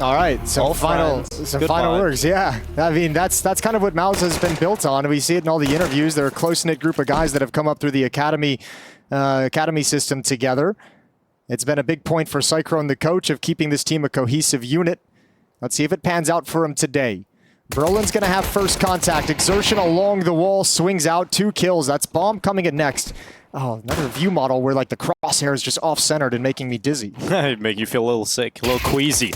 All right, some final words. Yeah, I mean that's kind of what Mous has been built on. We see it in all the interviews. They're a close-knit group of guys that have come up through the academy system together. It's been a big point for Cyclone, the coach, of keeping this team a cohesive unit. Let's see if it pans out for him today. Brolin's going to have first contact. Exertion along the wall, swings out, 2 kills. That's Bomb coming in next. Oh, another view model where like the crosshair is just off-centered and making me dizzy. It'd make you feel a little sick, a little queasy.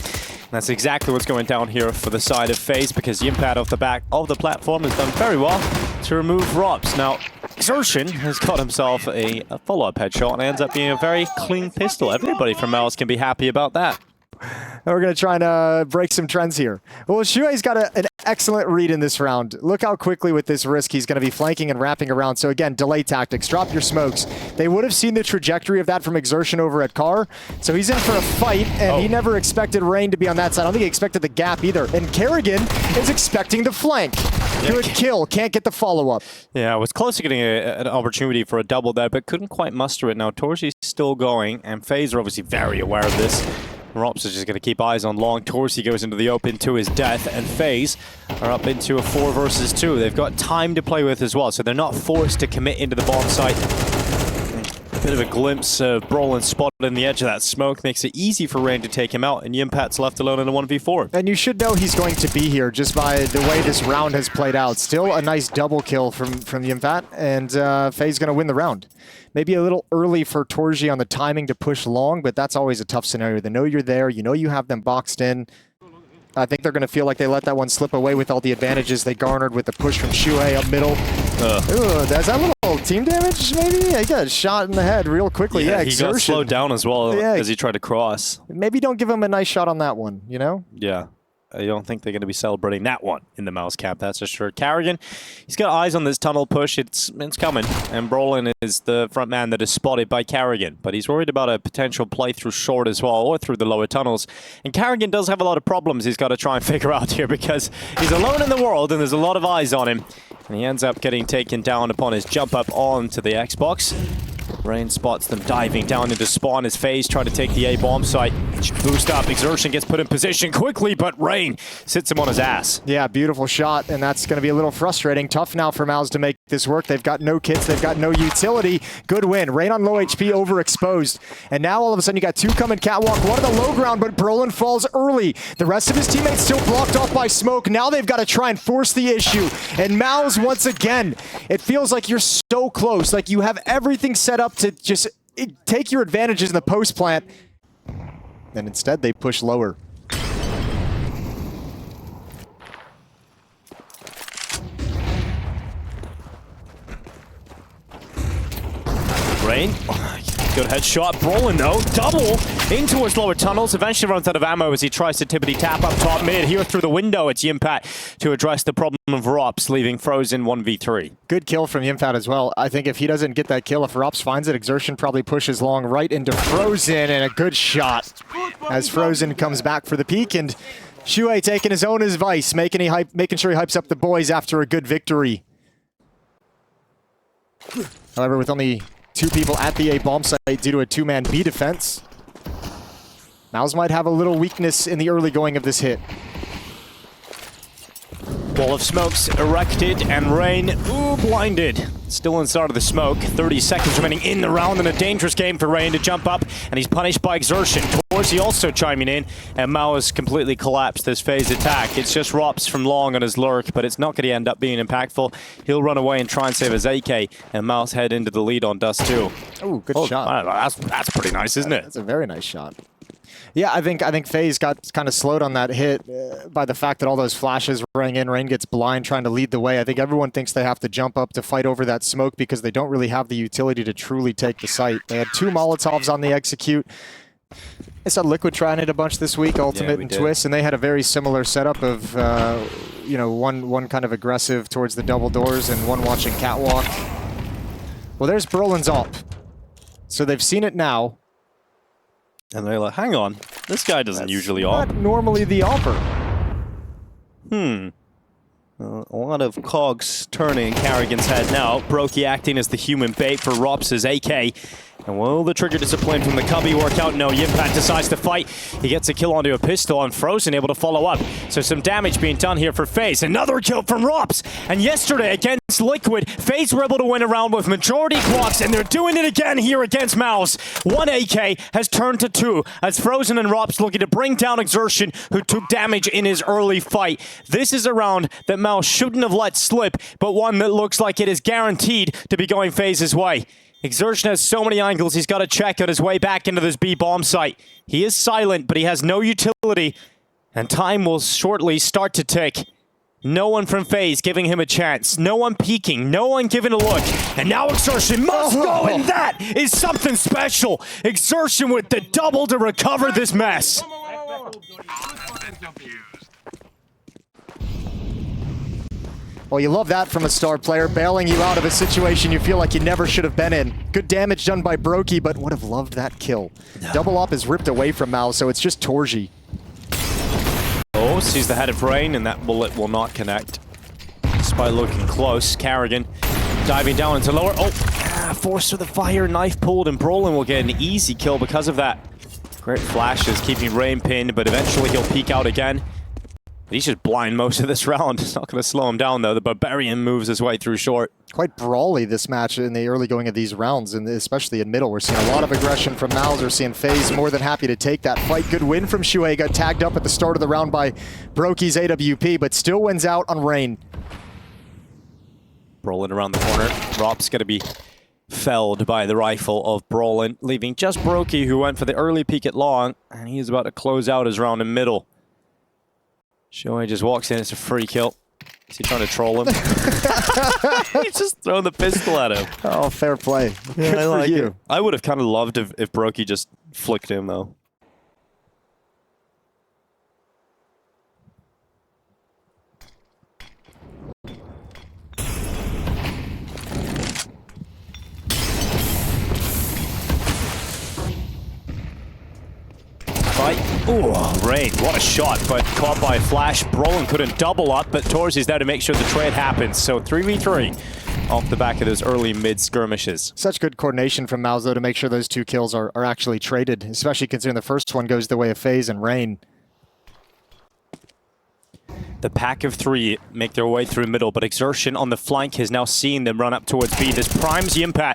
That's exactly what's going down here for the side of FaZe, because the impact off the back of the platform has done very well to remove Robs. Now, Exertion has got himself a follow-up headshot and ends up being a very clean pistol. Everybody from Mouz can be happy about that. We're going to try and break some trends here. Well, Shuei's got an excellent read in this round. Look how quickly with this risk he's going to be flanking and wrapping around. So again, delay tactics, drop your smokes. They would have seen the trajectory of that from Exertion over at Car. So he's in for a fight, and he never expected Rain to be on that side. I don't think he expected the gap either. And Kerrigan is expecting the flank. Good kill, can't get the follow-up. Yeah, was close to getting an opportunity for a double there, but couldn't quite muster it. Now, Torsi's still going, and FaZe are obviously very aware of this. Rops is just going to keep eyes on long. Torsi goes into the open to his death, and FaZe are up into a 4 versus 2. They've got time to play with as well, so they're not forced to commit into the bomb site. A bit of a glimpse of Brolin spotted in the edge of that smoke makes it easy for Rain to take him out, and Yimpat's left alone in a 1v4. And you should know he's going to be here just by the way this round has played out. Still a nice double kill from Yimpat, and FaZe going to win the round. Maybe a little early for Torsi on the timing to push long, but that's always a tough scenario. They know you're there, you know you have them boxed in. I think they're going to feel like they let that one slip away with all the advantages they garnered with the push from Shuei up middle. Ooh, that's a little team damage, maybe? He got shot in the head real quickly. Yeah, he got slowed down as well as he tried to cross. Maybe don't give him a nice shot on that one, you know? Yeah. I don't think they're going to be celebrating that one in the Mouz cap, that's for sure. Kerrigan, he's got eyes on this tunnel push. It's coming. And Brolin is the front man that is spotted by Kerrigan. But he's worried about a potential play through short as well, or through the lower tunnels. And Kerrigan does have a lot of problems he's got to try and figure out here, because he's alone in the world and there's a lot of eyes on him. And he ends up getting taken down upon his jump up onto the Xbox. Rain spots them diving down into spawn as FaZe try to take the A bomb site. Boost up, Exertion gets put in position quickly, but Rain sits him on his ass. Yeah, beautiful shot, and that's going to be a little frustrating. Tough now for Mouz to make this work. They've got no kits, they've got no utility. Good win. Rain on low HP, overexposed. And now all of a sudden you got 2 coming catwalk, one on the low ground, but Brolin falls early. The rest of his teammates still blocked off by smoke. Now they've got to try and force the issue. And Mouz, once again, it feels like you're so close. Like you have everything set up to just take your advantages in the post plant, and instead they push lower. Rain, good headshot. Brolin though, double into his lower tunnels. Eventually runs out of ammo as he tries to tippity tap up top mid. Here through the window, it's Yimpat to address the problem of Rops, leaving Frozen 1v3. Good kill from Yimpat as well. I think if he doesn't get that kill, if Rops finds it, Exertion probably pushes long right into Frozen, and a good shot as Frozen comes back for the peak, and Shuei taking his own advice, making sure he hypes up the boys after a good victory. However, with only 2 people at the A bomb site due to a 2-man B defense, Mouz might have a little weakness in the early going of this hit. Wall of smokes erected, and Rain, blinded. Still inside of the smoke. 30 seconds remaining in the round, and a dangerous game for Rain to jump up, and he's punished by Exertion. Torsi also chiming in, and Mouz completely collapsed this FaZe attack. It's just Rops from long on his lurk, but it's not going to end up being impactful. He'll run away and try and save his AK, and Mouz head into the lead on Dust 2. Oh, good shot. That's pretty nice, isn't it? That's a very nice shot. Yeah, I think FaZe got kind of slowed on that hit by the fact that all those flashes rang in. Rain gets blind trying to lead the way. I think everyone thinks they have to jump up to fight over that smoke because they don't really have the utility to truly take the site. They had 2 Molotovs on the execute. I saw Liquid trying it a bunch this week, Ultimate and Twist, and they had a very similar setup of, you know, one kind of aggressive towards the double doors and one watching catwalk. Well, there's Brolin's AWP. So they've seen it now. And they're like, hang on, this guy doesn't usually AWP. Not normally the AWPer. A lot of cogs turning in Carrigan's head now. Brokey acting as the human bait for Rops's AK. And will the trigger discipline from the Cubby work out? No, Yimpat decides to fight. He gets a kill onto a pistol, and Frozen able to follow up. So some damage being done here for FaZe. Another kill from Rops. And yesterday against Liquid, FaZe were able to win a round with majority clocks, and they're doing it again here against Mous. One AK has turned to two as Frozen and Rops looking to bring down Exertion, who took damage in his early fight. This is a round that Mous shouldn't have let slip, but one that looks like it is guaranteed to be going FaZe's way. Exertion has so many angles, he's got to check out his way back into this B bomb site. He is silent, but he has no utility, and time will shortly start to tick. No one from FaZe giving him a chance, no one peeking, no one giving a look, and now Exertion must go, and that is something special. Exertion with the double to recover this mess. Well, you love that from a star player, bailing you out of a situation you feel like you never should have been in. Good damage done by Brokey, but would have loved that kill. Double up is ripped away from Mous, so it's just Torji. Oh, sees the head of Rain, and that bullet will not connect. Despite looking close, Carrigan diving down into lower. Oh, forced with the fire, knife pulled, and Brolin will get an easy kill because of that. Great flashes, keeping Rain pinned, but eventually he'll peek out again. He's just blind most of this round. It's not going to slow him down, though. The Barbarian moves his way through short. Quite brawly, this match in the early going of these rounds, and especially in middle. We're seeing a lot of aggression from Mous. We're seeing FaZe more than happy to take that fight. Good win from Shuhei. Got tagged up at the start of the round by Brokey's AWP, but still wins out on Rain. Brolin around the corner. Rop's going to be felled by the rifle of Brolin, leaving just Brokey, who went for the early peek at long, and he's about to close out his round in middle. Shuhei just walks in, it's a free kill. Is he trying to troll him? He's just throwing the pistol at him. Oh, fair play. Yeah, I like you. I would have kind of loved if Brokey just flicked him, though. Oh, Rain, what a shot, but caught by a flash. Brolin couldn't double up, but Torzi's there to make sure the trade happens. So 3v3 off the back of those early mid skirmishes. Such good coordination from Mous, though, to make sure those two kills are actually traded, especially considering the first one goes the way of FaZe and Rain. The pack of three make their way through middle, but Exertion on the flank has now seen them run up towards B. This primes Yimpat,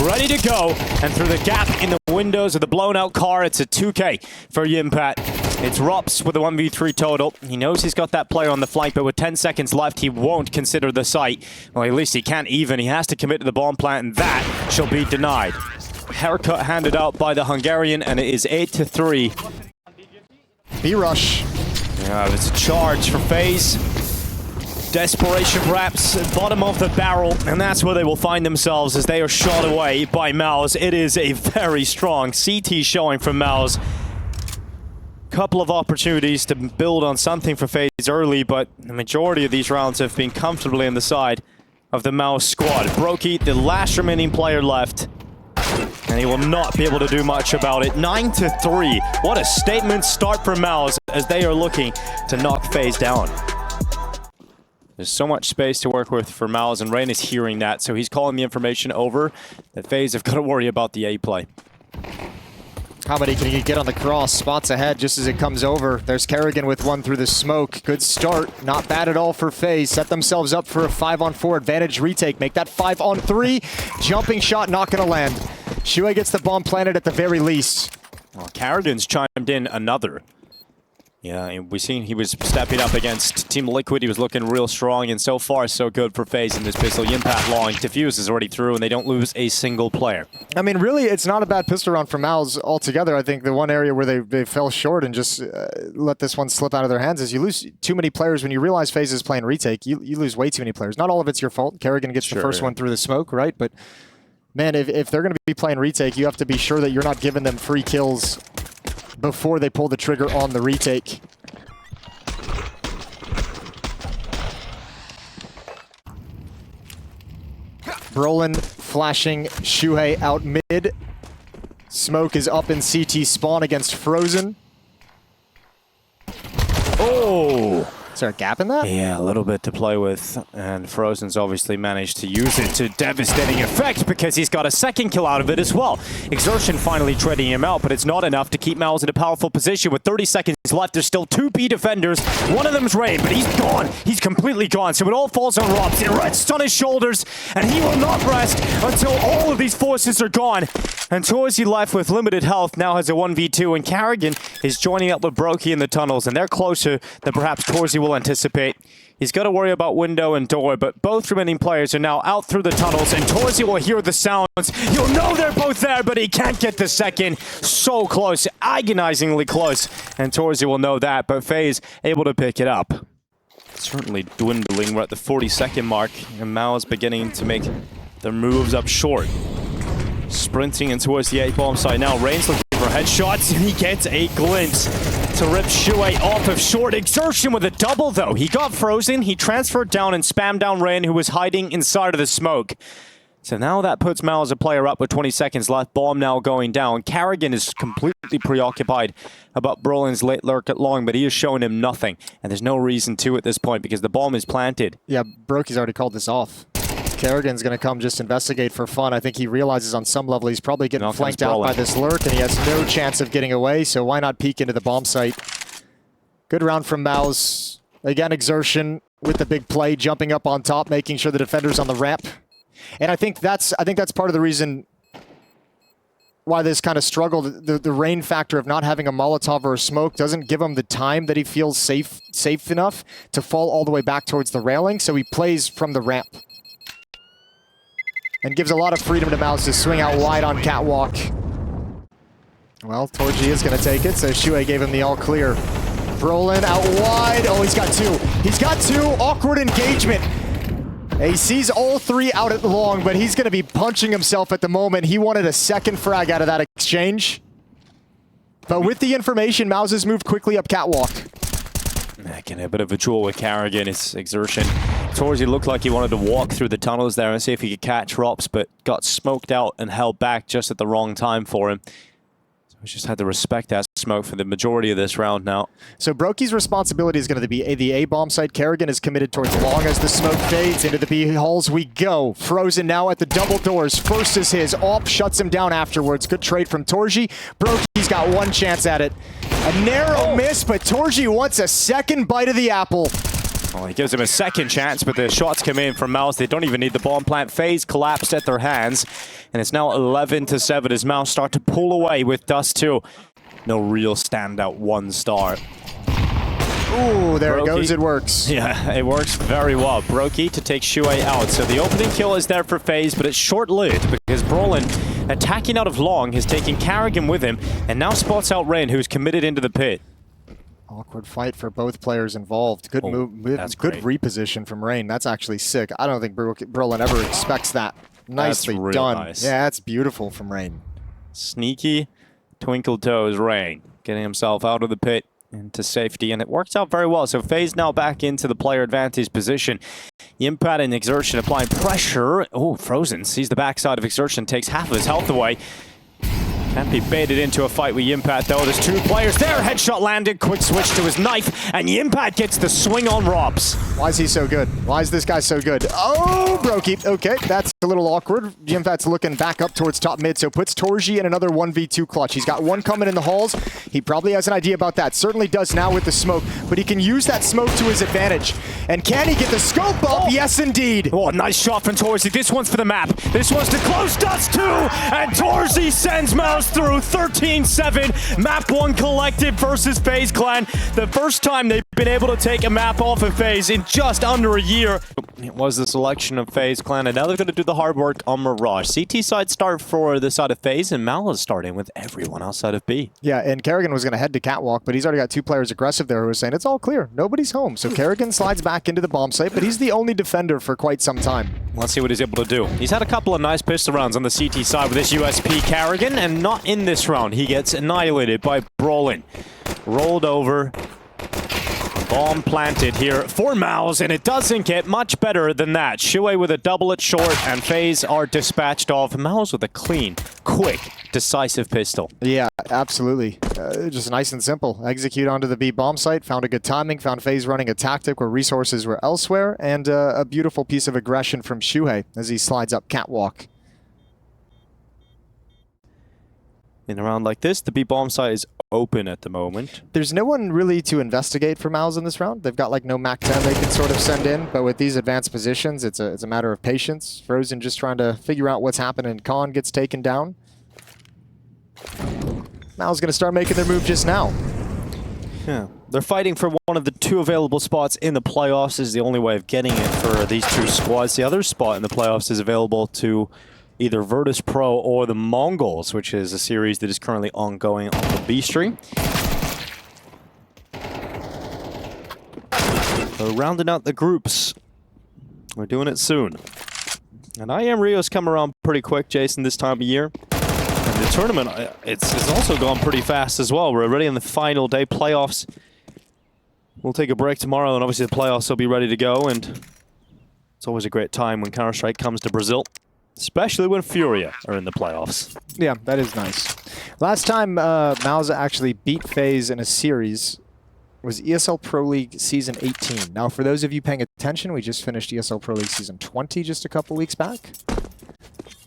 ready to go, and through the gap in the windows of the blown out car, it's a 2K for Yimpat. It's Rops with a 1v3 total. He knows he's got that player on the flank, but with 10 seconds left, he won't consider the site. Well, at least he can't even. He has to commit to the bomb plant, and that shall be denied. Haircut handed out by the Hungarian, and it is 8-3. B-rush. Yeah, it's a charge for FaZe. Desperation perhaps, bottom of the barrel, and that's where they will find themselves as they are shot away by Mous. It is a very strong CT showing from Mous. Couple of opportunities to build on something for FaZe early, but the majority of these rounds have been comfortably on the side of the Mous squad. Brokey, the last remaining player left, and he will not be able to do much about it. 9-3. What a statement start for Mous as they are looking to knock FaZe down. There's so much space to work with for Mous, and Rain is hearing that, so he's calling the information over that FaZe have got to worry about the A play. How many can you get on the cross? Spots ahead just as it comes over. There's Carrigan with one through the smoke. Good start. Not bad at all for FaZe. Set themselves up for a 5-on-4 advantage retake. Make that 5-on-3. Jumping shot not going to land. Shuhei gets the bomb planted at the very least. Well, Carrigan's chimed in another. Yeah, we've seen he was stepping up against Team Liquid. He was looking real strong, and so far so good for FaZe in this pistol. Impact long. Diffuse is already through, and they don't lose a single player. I mean, really, it's not a bad pistol round for Mous altogether. I think the one area where they fell short and just let this one slip out of their hands is you lose too many players. When you realize FaZe is playing retake, you lose way too many players. Not all of it's your fault. Carrigan gets the first one through the smoke, right? But, man, if they're going to be playing retake, you have to be sure that you're not giving them free kills before they pull the trigger on the retake. Brolin flashing Shuhei out mid. Smoke is up in CT spawn against Frozen. Oh! Is there a gap in that? Yeah, a little bit to play with, and Frozen's obviously managed to use it to devastating effect because he's got a second kill out of it as well. Exertion finally trading him out, but it's not enough to keep Mouz in a powerful position. With 30 seconds left, there's still 2 B defenders. One of them's Rain, but he's gone. He's completely gone, so it all falls on Robs. It rests on his shoulders, and he will not rest until all of these forces are gone. And Torzy, left with limited health, now has a 1v2, and Carrigan is joining up with Brokey in the tunnels, and they're closer than perhaps Torzy will anticipate. He's got to worry about window and door, but both remaining players are now out through the tunnels, and Torzy will hear the sounds. He'll know they're both there, but he can't get the second. So close, agonizingly close, and Torzy will know that, but FaZe able to pick it up. Certainly dwindling. We're at the 40-second mark, and Mouz beginning to make their moves up short. Sprinting in towards the A-bomb site now. Rain's looking for headshots, and he gets a glimpse to rip Shuey off of short. Exertion with a double, though. He got frozen, he transferred down and spammed down Rain, who was hiding inside of the smoke. So now that puts Mouz a player up with 20 seconds left. Bomb now going down. Carrigan is completely preoccupied about Brolin's late lurk at long, but he is showing him nothing. And there's no reason to at this point because the bomb is planted. Yeah, Brokey's already called this off. Kerrigan's going to come just investigate for fun. I think he realizes on some level he's probably getting flanked out by this lurk, and he has no chance of getting away, so why not peek into the bomb site? Good round from Mouz. Again, Exertion with the big play, jumping up on top, making sure the defender's on the ramp. And I think that's part of the reason why this kind of struggle. The rain factor of not having a Molotov or a smoke doesn't give him the time that he feels safe enough to fall all the way back towards the railing, so he plays from the ramp. And gives a lot of freedom to Mouz to swing out wide on catwalk. Well, Torji is going to take it, so Shuey gave him the all clear. Brolin out wide. Oh, he's got 2. He's got 2. Awkward engagement. He sees all 3 out at long, but he's going to be punching himself at the moment. He wanted a second frag out of that exchange. But with the information, Mouz has moved quickly up catwalk. Getting a bit of a duel with Carrigan. It's Exertion. Torzy looked like he wanted to walk through the tunnels there and see if he could catch Rops, but got smoked out and held back just at the wrong time for him. So we just had to respect that smoke for the majority of this round now. So Brokey's responsibility is going to be the A-bomb site. Kerrigan is committed towards long as the smoke fades. Into the B halls we go. Frozen now at the double doors. First is his. Op shuts him down afterwards. Good trade from Torji. Brokey's got 1 chance at it. A narrow miss, but Torji wants a second bite of the apple. Well, he gives him a second chance, but the shots come in from Mouz. They don't even need the bomb plant. FaZe collapsed at their hands, and it's now 11-7 as Mouz start to pull away with Dust 2. No real standout 1 star. Ooh, there it goes. It works. Yeah, it works very well. Brokey to take Shuey out. So the opening kill is there for FaZe, but it's short-lived because Brolin, attacking out of long, has taken Carrigan with him, and now spots out Rain, who's committed into the pit. Awkward fight for both players involved. Good move. Good reposition from Rain. That's actually sick. I don't think Brolin ever expects that. Nicely done. Nice. Yeah, that's beautiful from Rain. Sneaky twinkle toes Rain, getting himself out of the pit into safety, and it works out very well. So FaZe now back into the player advantage position. Impact and Exertion applying pressure. Oh, Frozen sees the backside of Exertion, takes half of his health away. Can't be baited into a fight with Yimpat, though. There's 2 players there. Headshot landed. Quick switch to his knife. And Yimpat gets the swing on Robs. Why is he so good? Why is this guy so good? Oh, Brokey. Okay, that's a little awkward. Yimpat's looking back up towards top mid, so puts Torji in another 1v2 clutch. He's got 1 coming in the halls. He probably has an idea about that. Certainly does now with the smoke, but he can use that smoke to his advantage. And can he get the scope up? Oh. Yes, indeed. Oh, nice shot from Torzi. This one's for the map. This one's to close Dust 2. And Torzi sends Mouz through 13-7. Map 1 collective versus FaZe Clan. The first time they've been able to take a map off of FaZe in just under a year. It was the selection of FaZe Clan, and now they're going to do the hard work on Mirage. CT side start for the side of FaZe, and Mal is starting with everyone outside of B. Yeah, and Kerrigan was going to head to catwalk, but he's already got 2 players aggressive there who are saying it's all clear. Nobody's home. So Kerrigan slides back into the bomb site, but he's the only defender for quite some time. Let's see what he's able to do. He's had a couple of nice pistol rounds on the CT side with this USP Kerrigan, and not in this round. He gets annihilated by Brolin. Rolled over. Bomb planted here for Mous, and it doesn't get much better than that. Shuey with a double it short, and FaZe are dispatched off. Mous with a clean, quick, decisive pistol. Yeah, absolutely. Just nice and simple. Execute onto the B bomb site, found a good timing, found FaZe running a tactic where resources were elsewhere, and a beautiful piece of aggression from Shuey as he slides up catwalk. In a round like this, the B bomb site is open at the moment. There's no one really to investigate for Mous in this round. They've got like no MAC-10 they can sort of send in, but with these advanced positions, it's a matter of patience. Frozen just trying to figure out what's happening. Khan gets taken down. Mous going to start making their move just now. Yeah, they're fighting for one of the 2 available spots in the playoffs. This is the only way of getting it for these 2 squads. The other spot in the playoffs is available to either Virtus Pro or the Mongols, which is a series that is currently ongoing on the B stream. So rounding out the groups. We're doing it soon. And IEM Rio's come around pretty quick, Jason, this time of year. And the tournament, it's also gone pretty fast as well. We're already in the final day playoffs. We'll take a break tomorrow, and obviously the playoffs will be ready to go. And it's always a great time when Counter-Strike comes to Brazil. Especially when Furia are in the playoffs. Yeah, that is nice. Last time Mous actually beat FaZe in a series was ESL Pro League Season 18. Now, for those of you paying attention, we just finished ESL Pro League Season 20 just a couple weeks back.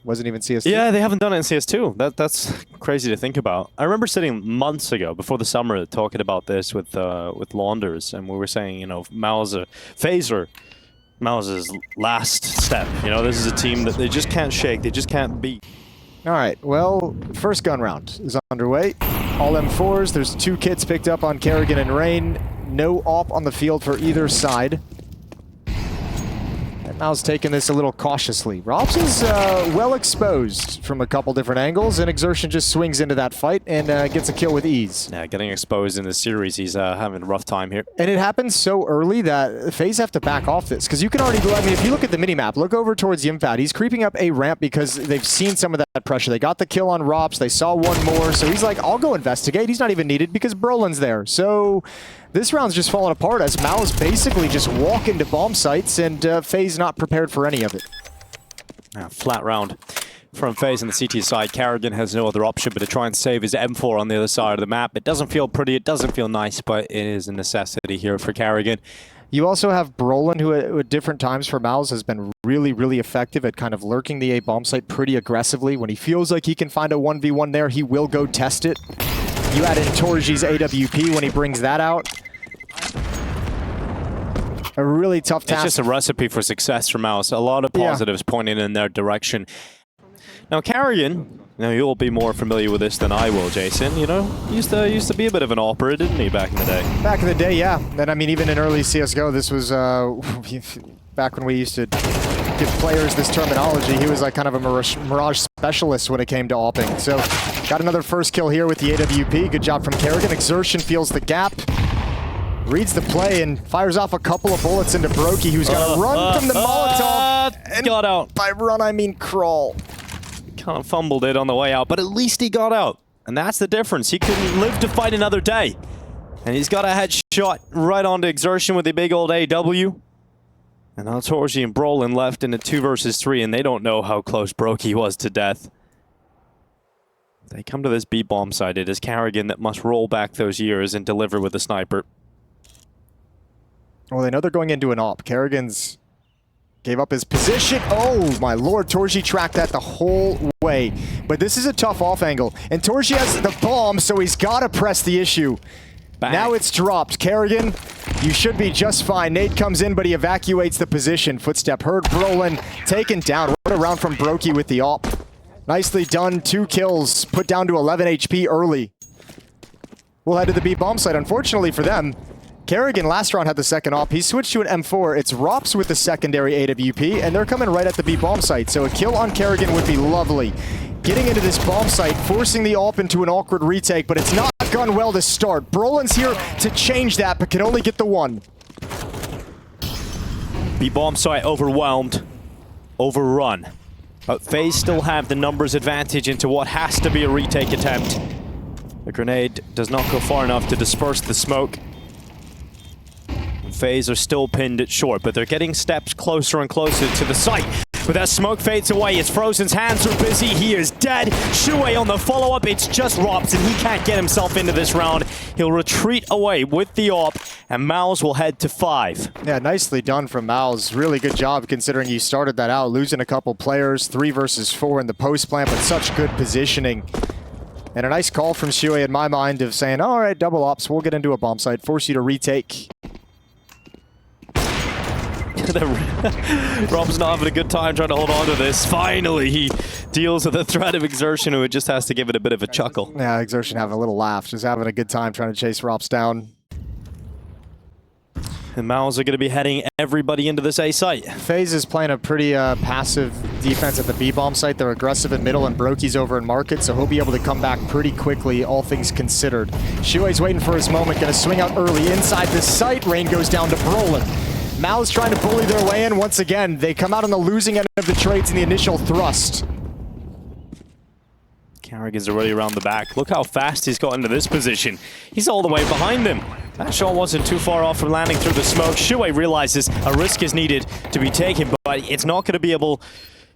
Wasn't even CS2. Yeah, they haven't done it in CS2. That's crazy to think about. I remember sitting months ago, before the summer, talking about this with Launders, and we were saying, you know, FaZe are Mous' last step. You know, this is a team that they just can't shake. They just can't beat. All right, well, first gun round is underway. All M4s. There's 2 kits picked up on Kerrigan and Rain. No AWP on the field for either side. And Mous taking this a little cautiously. Robs is well exposed from a couple different angles, and Exertion just swings into that fight and gets a kill with ease. Yeah, getting exposed in this series. He's having a rough time here. And it happens so early that FaZe have to back off this, because you can already, I mean, if you look at the minimap, look over towards Yimfat. He's creeping up a ramp because they've seen some of that pressure. They got the kill on Rops. They saw one more, so he's like, I'll go investigate. He's not even needed because Brolin's there. So this round's just falling apart as Mous basically just walk into bomb sites, and FaZe not prepared for any of it. Flat round from FaZe on the CT side. Kerrigan has no other option but to try and save his M4 on the other side of the map. It doesn't feel pretty, it doesn't feel nice, but it is a necessity here for Kerrigan. You also have Brolin, who at different times for Mous has been really, really effective at kind of lurking the A bomb site pretty aggressively. When he feels like he can find a 1v1 there, he will go test it. You add in Torji's AWP when he brings that out. A really tough task. It's just a recipe for success for Mous. A lot of positives pointing in their direction. Now, Kerrigan, now you'll be more familiar with this than I will, Jason. You know, used to be a bit of an opera, didn't he, back in the day? Back in the day, yeah. And I mean, even in early CSGO, this was back when we used to give players this terminology. He was like kind of a Mirage specialist when it came to AWPing. So, got another first kill here with the AWP. Good job from Kerrigan. Exertion feels the gap. Reads the play and fires off a couple of bullets into Brokey, who's got to run from the Molotov. And got out. By run, I mean crawl. Kind of fumbled it on the way out, but at least he got out. And that's the difference. He couldn't live to fight another day. And he's got a headshot right onto Exertion with a big old AW. And now Torji and Brolin left in a 2 versus 3, and they don't know how close Brokey was to death. They come to this B bomb site. It is Kerrigan that must roll back those years and deliver with the sniper. Well, they know they're going into an AWP. Kerrigan's gave up his position. Oh, my lord. Torji tracked that the whole way. But this is a tough off angle. And Torji has the bomb, so he's got to press the issue. Bang. Now it's dropped. Kerrigan, you should be just fine. Nate comes in, but he evacuates the position. Footstep heard. Brolin taken down. What a round from Brokey with the AWP. Nicely done. 2 kills. Put down to 11 HP early. We'll head to the B bomb site. Unfortunately for them, Kerrigan last round had the second AWP. He switched to an M4. It's Rops with the secondary AWP, and they're coming right at the B bomb site. So a kill on Kerrigan would be lovely. Getting into this bomb site, forcing the AWP into an awkward retake, but it's not gone well to start. Brolin's here to change that, but can only get the 1. B bomb site overwhelmed, overrun. But FaZe still have the numbers advantage into what has to be a retake attempt. The grenade does not go far enough to disperse the smoke. FaZe are still pinned at short, but they're getting steps closer and closer to the site. But that smoke fades away as Frozen's hands are busy. He is dead. Shuey on the follow-up. It's just Rops, and he can't get himself into this round. He'll retreat away with the AWP, and Mouz will head to 5. Yeah, nicely done from Mouz. Really good job considering you started that out, losing a couple players, 3 versus 4 in the post plant, but such good positioning. And a nice call from Shuey in my mind of saying, all right, double ops, we'll get into a bomb site, force you to retake. Rob's not having a good time trying to hold on to this. Finally, he deals with the threat of Exertion, who just has to give it a bit of a chuckle. Yeah, Exertion having a little laugh, just having a good time trying to chase Rops down. And Mouz are going to be heading everybody into this A site. FaZe is playing a pretty passive defense at the B bomb site. They're aggressive in middle, and Brokey's over in market, so he'll be able to come back pretty quickly, all things considered. Shuey's waiting for his moment, going to swing out early inside the site. Rain goes down to Brolin. Mouz trying to bully their way in once again. They come out on the losing end of the trades in the initial thrust. Carrigan's already around the back. Look how fast he's got into this position. He's all the way behind him. That shot wasn't too far off from landing through the smoke. Shuey realizes a risk is needed to be taken, but it's not going to be able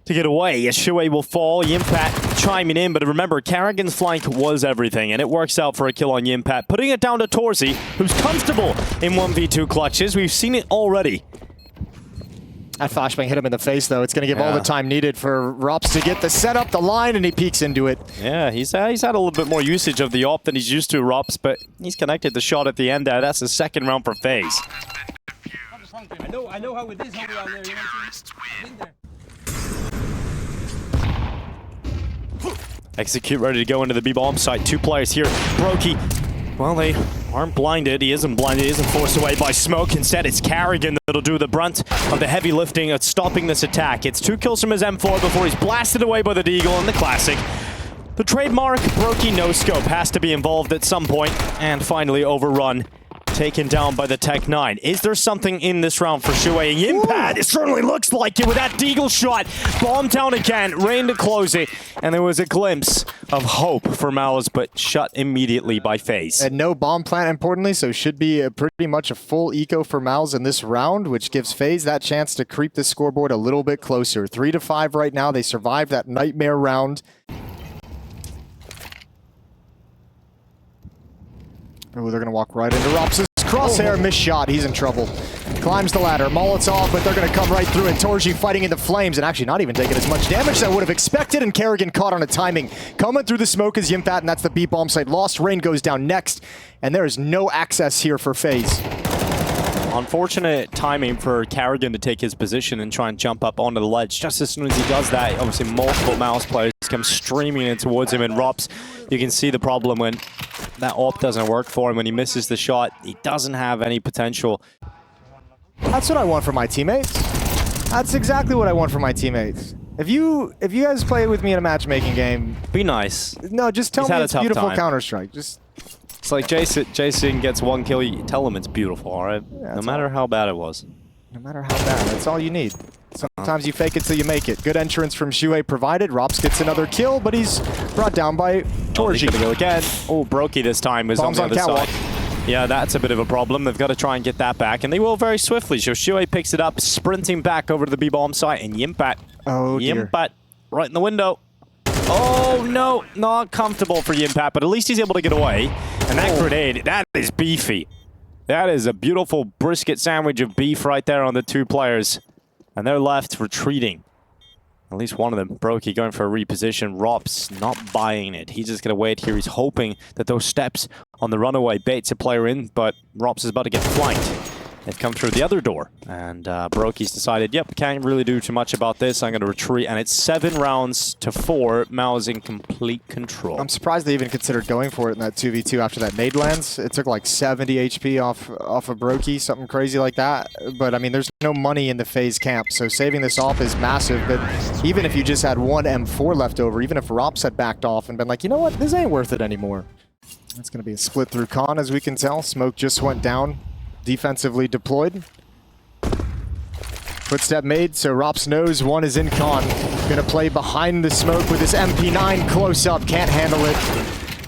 to get away as Shuey will fall. Yimpat chiming in, but remember, Carrigan's flank was everything, and it works out for a kill on Yimpat, putting it down to Torzi, who's comfortable in 1v2 clutches. We've seen it already. That flashbang hit him in the face, though. It's going to give all the time needed for Rops to get the setup, the line, and he peeks into it. Yeah, he's had a little bit more usage of the AWP than he's used to, Rops, but he's connected the shot at the end there. That's the second round for FaZe. I know how it is hungry out there, you know what I'm saying? Execute ready to go into the B-bomb site. 2 players here. Brokey, well, they aren't blinded. He isn't blinded. He isn't forced away by smoke. Instead, it's Carrigan that'll do the brunt of the heavy lifting of stopping this attack. It's 2 kills from his M4 before he's blasted away by the Deagle and the Classic. The trademark Brokey no-scope has to be involved at some point. And finally overrun. Taken down by the Tech 9. Is there something in this round for Shuey? Yimpat, it certainly looks like it with that Deagle shot. Bomb down again, Rain to close it, and there was a glimpse of hope for Mouz, but shut immediately by FaZe. And no bomb plant, importantly, so should be pretty much a full eco for Mouz in this round, which gives FaZe that chance to creep the scoreboard a little bit closer. 3-5 right now. They survived that nightmare round. Oh, they're going to walk right into Rops' crosshair. Missed shot. He's in trouble. Climbs the ladder. Molotov, but they're going to come right through it. Torji fighting in the flames and actually not even taking as much damage as I would have expected. And Carrigan caught on a timing. Coming through the smoke is Yimpat, and that's the B bomb site. Lost. Rain goes down next. And there is no access here for FaZe. Unfortunate timing for Carrigan to take his position and try and jump up onto the ledge. Just as soon as he does that, obviously multiple Mouz players come streaming in towards him, and Rops, you can see the problem when that AWP doesn't work for him. When he misses the shot, he doesn't have any potential. That's what I want for my teammates. That's exactly what I want for my teammates. If you guys play with me in a matchmaking game, be nice. No, just tell me it's beautiful Counter-Strike. It's like Jason gets 1 kill, you tell him it's beautiful, all right? Yeah, no matter how bad it was. No matter how bad, that's all you need. Sometimes you fake it till you make it. Good entrance from Shuey provided. Rops gets another kill, but he's brought down by Torji. Gonna go again. Oh, Brokey this time is on the other side. Yeah, that's a bit of a problem. They've got to try and get that back, and they will very swiftly. So Shuey picks it up, sprinting back over to the B-bomb site, and Yimpat. Oh, dear. Yimpat right in the window. Oh, no, not comfortable for Yimpat, but at least he's able to get away. And that grenade, that is beefy. That is a beautiful brisket sandwich of beef right there on the 2 players. And they're left retreating. At least one of them, Brokey, going for a reposition. Rops not buying it. He's just going to wait here. He's hoping that those steps on the runaway baits a player in, but Rops is about to get flanked. They've come through the other door, and Brokey's decided, yep, can't really do too much about this. I'm going to retreat, and it's 7 rounds to 4. Mouz in complete control. I'm surprised they even considered going for it in that 2v2 after that nade lands. It took like 70 HP off of Brokey, something crazy like that. But I mean, there's no money in the FaZe camp, so saving this off is massive. But even if you just had 1 M4 left over, even if Rops had backed off and been like, you know what, this ain't worth it anymore. It's going to be a split through con, as we can tell. Smoke just went down. Defensively deployed. Footstep made, so Rops knows one is in con. Gonna play behind the smoke with his MP9 close up. Can't handle it.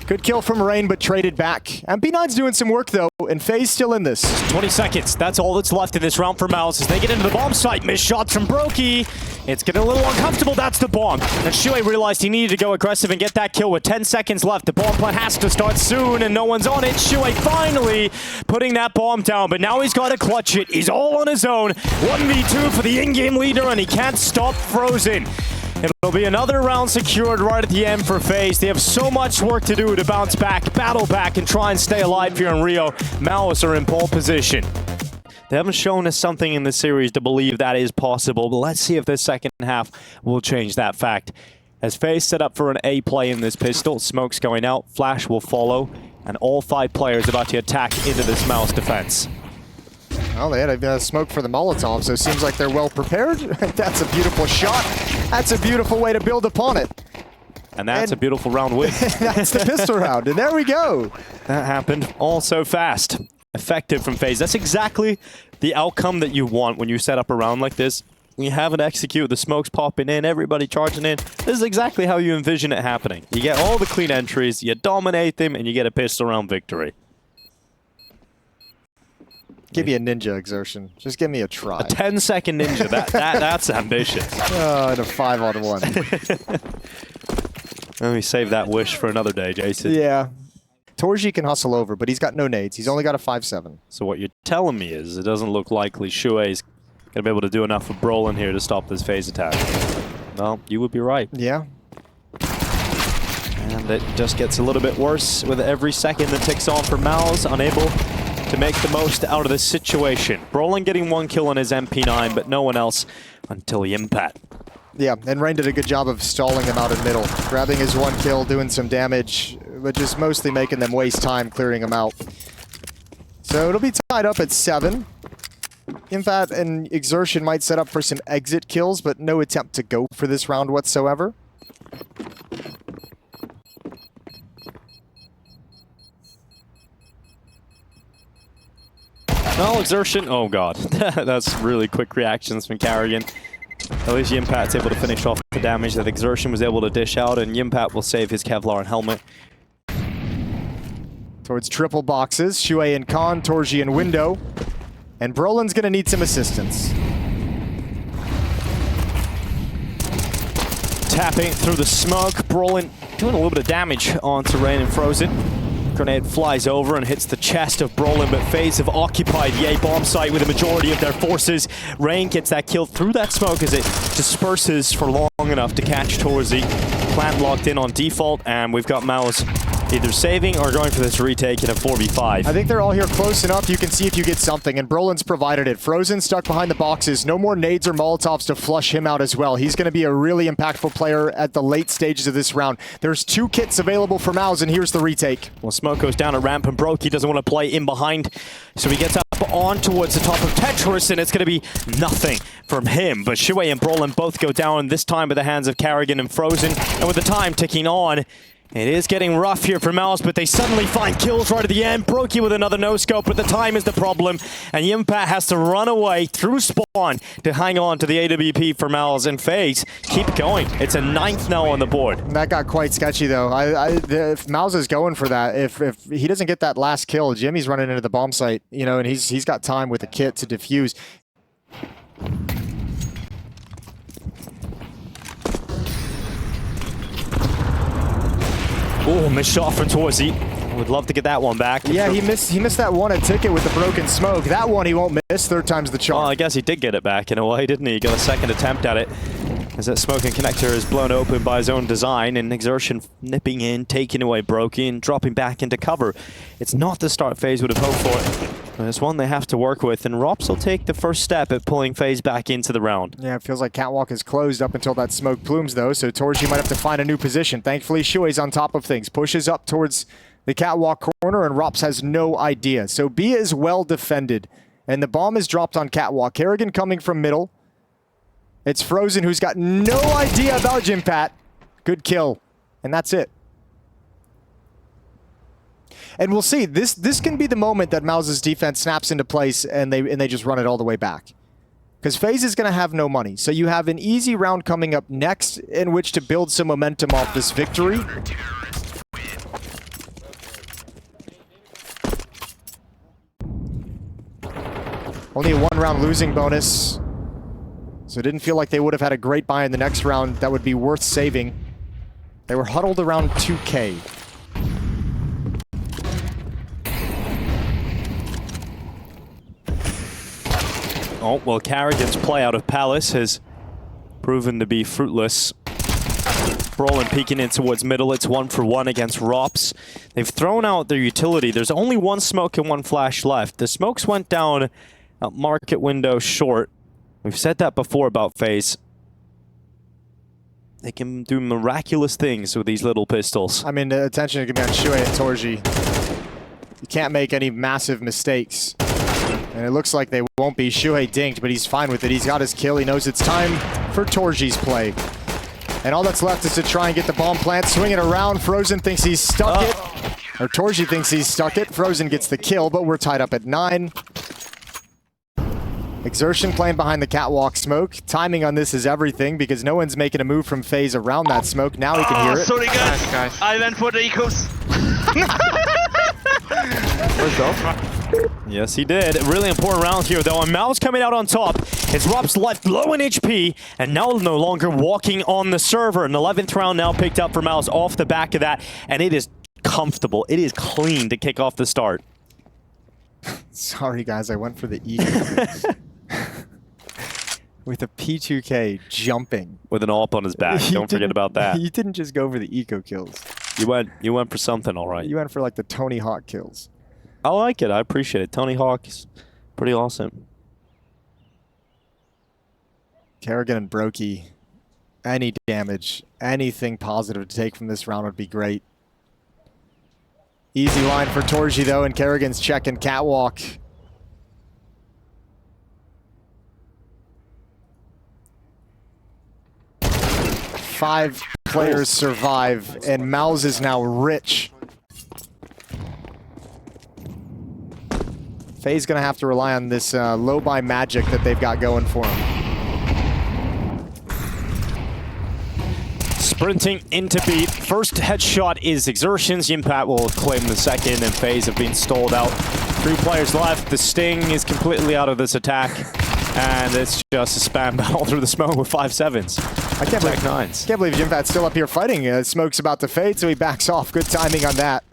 Good kill from Rain, but traded back. MP9's doing some work, though, and FaZe still in this. 20 seconds. That's all that's left in this round for Mouz as they get into the bomb site. Missed shots from Brokey. It's getting a little uncomfortable. That's the bomb. And Shuey realized he needed to go aggressive and get that kill with 10 seconds left. The bomb plant has to start soon, and no one's on it. Shuey finally putting that bomb down, but now he's got to clutch it. He's all on his own. 1v2 for the in-game leader, and he can't stop Frozen. It'll be another round secured right at the end for FaZe. They have so much work to do to bounce back, battle back, and try and stay alive here in Rio. Mous are in pole position. They haven't shown us something in the series to believe that is possible, but let's see if this second half will change that fact. As FaZe set up for an A play in this pistol, smoke's going out, flash will follow, and all 5 players about to attack into this Mous defense. Well, they had a smoke for the Molotov, so it seems like they're well prepared. That's a beautiful shot. That's a beautiful way to build upon it. And that's a beautiful round win. That's the pistol round, and there we go. That happened all so fast. Effective from FaZe. That's exactly the outcome that you want when you set up a round like this. You have it execute, the smoke's popping in, everybody charging in. This is exactly how you envision it happening. You get all the clean entries, you dominate them, and you get a pistol round victory. Give me a ninja exertion. Just give me a try. A 10-second ninja. That's ambitious. And a 5-on-1. Let me save that wish for another day, Jason. Yeah. Torji can hustle over, but he's got no nades. He's only got a 5-7. So what you're telling me is it doesn't look likely Shuey's going to be able to do enough for Brolin here to stop this FaZe attack. Well, you would be right. Yeah. And it just gets a little bit worse with every second that ticks on for Mous, unable to make the most out of this situation. Brolin getting 1 kill on his MP9, but no one else until the impact. Yeah, and Rain did a good job of stalling him out in middle. Grabbing his 1 kill, doing some damage, but just mostly making them waste time clearing him out. So it'll be tied up at 7. Impat and Exertion might set up for some exit kills, but no attempt to go for this round whatsoever. No, Exertion. Oh, God. That's really quick reactions from Carrigan. At least Yimpat's able to finish off the damage that Exertion was able to dish out, and Yimpat will save his Kevlar and helmet. Towards triple boxes, Shuey and Khan, Torji and Window. And Brolin's gonna need some assistance. Tapping through the smoke. Brolin doing a little bit of damage onto Rain and Frozen. Grenade flies over and hits the chest of Brolin, but FaZe have occupied the A bomb site with the majority of their forces. Rain gets that kill through that smoke as it disperses for long enough to catch Torzi. Plant locked in on default, and we've got Mous either saving or going for this retake in a 4v5. I think they're all here close enough. You can see if you get something, and Brolin's provided it. Frozen stuck behind the boxes. No more nades or Molotovs to flush him out as well. He's going to be a really impactful player at the late stages of this round. There's 2 kits available for Mous, and here's the retake. Well, smoke goes down a ramp, and Brokey doesn't want to play in behind, so he gets up on towards the top of Tetris, and it's going to be nothing from him. But Shuey and Brolin both go down, this time by the hands of Carrigan and Frozen, and with the time ticking on, it is getting rough here for Mous, but they suddenly find kills right at the end. Brokey with another no-scope, but the time is the problem. And Yimpat has to run away through spawn to hang on to the AWP for Mous, and FaZe keep going. It's a 9th now on the board. That got quite sketchy, though. If Mous is going for that, if he doesn't get that last kill, Jimmy's running into the bomb site, you know, and he's got time with the kit to defuse. Oh, missed shot from Torzi. Would love to get that one back. Yeah, he missed that one at ticket with the broken smoke. That one he won't miss. 3rd time's the charm. Well, I guess he did get it back in a way, didn't he? He got a second attempt at it. As that smoke and connector is blown open by his own design, and Exertion nipping in, taking away Brokey, and dropping back into cover. It's not the start FaZe would have hoped for, but it's one they have to work with, and Rops will take the first step at pulling FaZe back into the round. Yeah, it feels like Catwalk is closed up until that smoke plumes, though, so Torji might have to find a new position. Thankfully, Shuey's on top of things. Pushes up towards the Catwalk corner, and Rops has no idea. So B is well defended, and the bomb is dropped on Catwalk. Kerrigan coming from middle. It's Frozen, who's got no idea about Jimpat. Good kill, and that's it. And we'll see. This can be the moment that Mouz's defense snaps into place, and they just run it all the way back. Because FaZe is going to have no money. So you have an easy round coming up next in which to build some momentum off this victory. Only a 1-round losing bonus. So it didn't feel like they would have had a great buy in the next round that would be worth saving. They were huddled around 2K. Oh, well, Carrigan's play out of Palace has proven to be fruitless. Brolin peeking in towards middle. It's 1-for-1 against Rops. They've thrown out their utility. There's only one smoke and one flash left. The smokes went down at market window short. We've said that before about FaZe. They can do miraculous things with these little pistols. I mean, the attention is going to be on Shuey and Torji. You can't make any massive mistakes. And it looks like they won't be. Shuey dinked, but he's fine with it. He's got his kill. He knows it's time for Torji's play. And all that's left is to try and get the bomb plant. Swing it around. Frozen thinks he's stuck it. Or Torji thinks he's stuck it. Frozen gets the kill, but we're tied up at 9. Exertion playing behind the catwalk smoke. Timing on this is everything because no one's making a move from FaZe around that smoke. Now he can hear it. Sorry guys. Nice, guys. I went for the ecos. Where's Dolph? Yes, he did. A really important round here, though. And Mous coming out on top. It's Rops left low in HP, and now no longer walking on the server. An 11th round now picked up for Mous off the back of that, and it is comfortable. It is clean to kick off the start. Sorry, guys. I went for the eco. With a P2K jumping. With an AWP on his back. Don't forget about that. You didn't just go for the eco kills. You went for something, all right. You went for like the Tony Hawk kills. I like it. I appreciate it. Tony Hawk is pretty awesome. Kerrigan and Brokey. Any damage, anything positive to take from this round would be great. Easy line for Torji, though, and Kerrigan's checking catwalk. Five players survive, and Mouz is now rich. FaZe gonna have to rely on this low buy magic that they've got going for him. Sprinting into beat. First headshot is Exertions. Impact will claim the second, and FaZe have been stalled out. 3 players left. The Sting is completely out of this attack, and it's just a spam battle through the smoke with 5-7s. I can't believe Jimfat's still up here fighting. Smoke's about to fade, so he backs off. Good timing on that.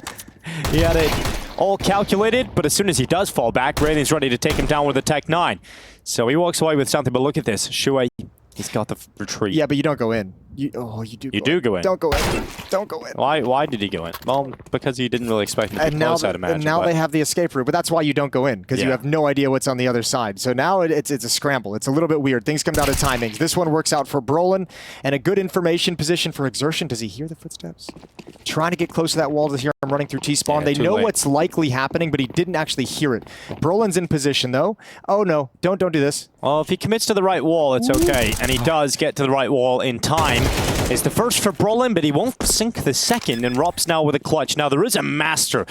He had it all calculated, but as soon as he does fall back, Rayleigh's ready to take him down with a Tech 9. So he walks away with something, but look at this. Shuey, he's got the retreat. Yeah, but you don't go in. You do go in. Don't go in. Don't go in. Why did he go in? Well, because he didn't really expect him to be close, I'd imagine. And now they have the escape route, but that's why you don't go in, because you have no idea what's on the other side. So now it's a scramble. It's a little bit weird. Things come down to timings. This one works out for Brolin, and a good information position for Exertion. Does he hear the footsteps? Trying to get close to that wall to hear him running through T-spawn. Yeah, they know late. what's likely happening, but he didn't actually hear it. Brolin's in position, though. Oh, no. Don't do this. Well, if he commits to the right wall, it's okay. And he does get to the right wall in time. It's the first for Brolin, but he won't sink the second. And Rops now with a clutch. Now, there is a master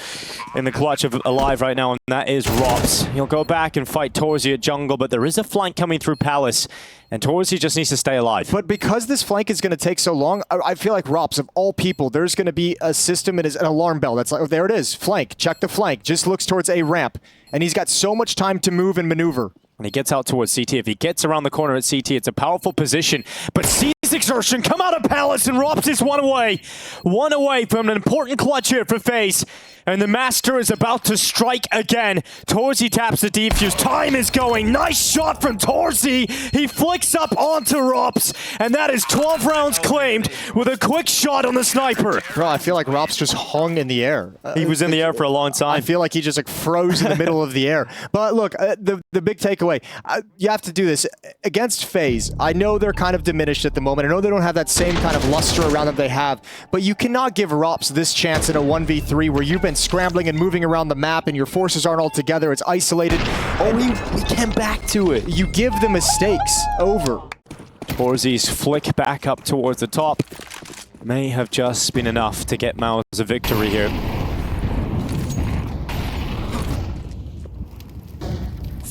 in the clutch of alive right now, and that is Rops. He'll go back and fight Torzi at jungle, but there is a flank coming through Palace. And Torzi just needs to stay alive. But because this flank is going to take so long, I feel like Rops, of all people, there's going to be a system and an alarm bell that's like, oh, there it is, flank, check the flank, just looks towards a ramp. And he's got so much time to move and maneuver. And he gets out towards CT. If he gets around the corner at CT, it's a powerful position. But sees Exertion come out of Palace, and Rops is one away. One away from an important clutch here for FaZe. And the Master is about to strike again. Torzi taps the defuse. Time is going. Nice shot from Torzi. He flicks up onto Rops. And that is 12 rounds claimed with a quick shot on the sniper. Bro, I feel like Rops just hung in the air. He was in the air for a long time. I feel like he just like froze in the middle of the air. But look, the big takeaway, you have to do this. Against FaZe, I know they're kind of diminished at the moment. I know they don't have that same kind of luster around them they have. But you cannot give Rops this chance in a 1v3 where you've been scrambling and moving around the map and your forces aren't all together. It's isolated. Oh, we came back to it. You give the mistakes over. Torzi's flick back up towards the top may have just been enough to get Mous a victory here.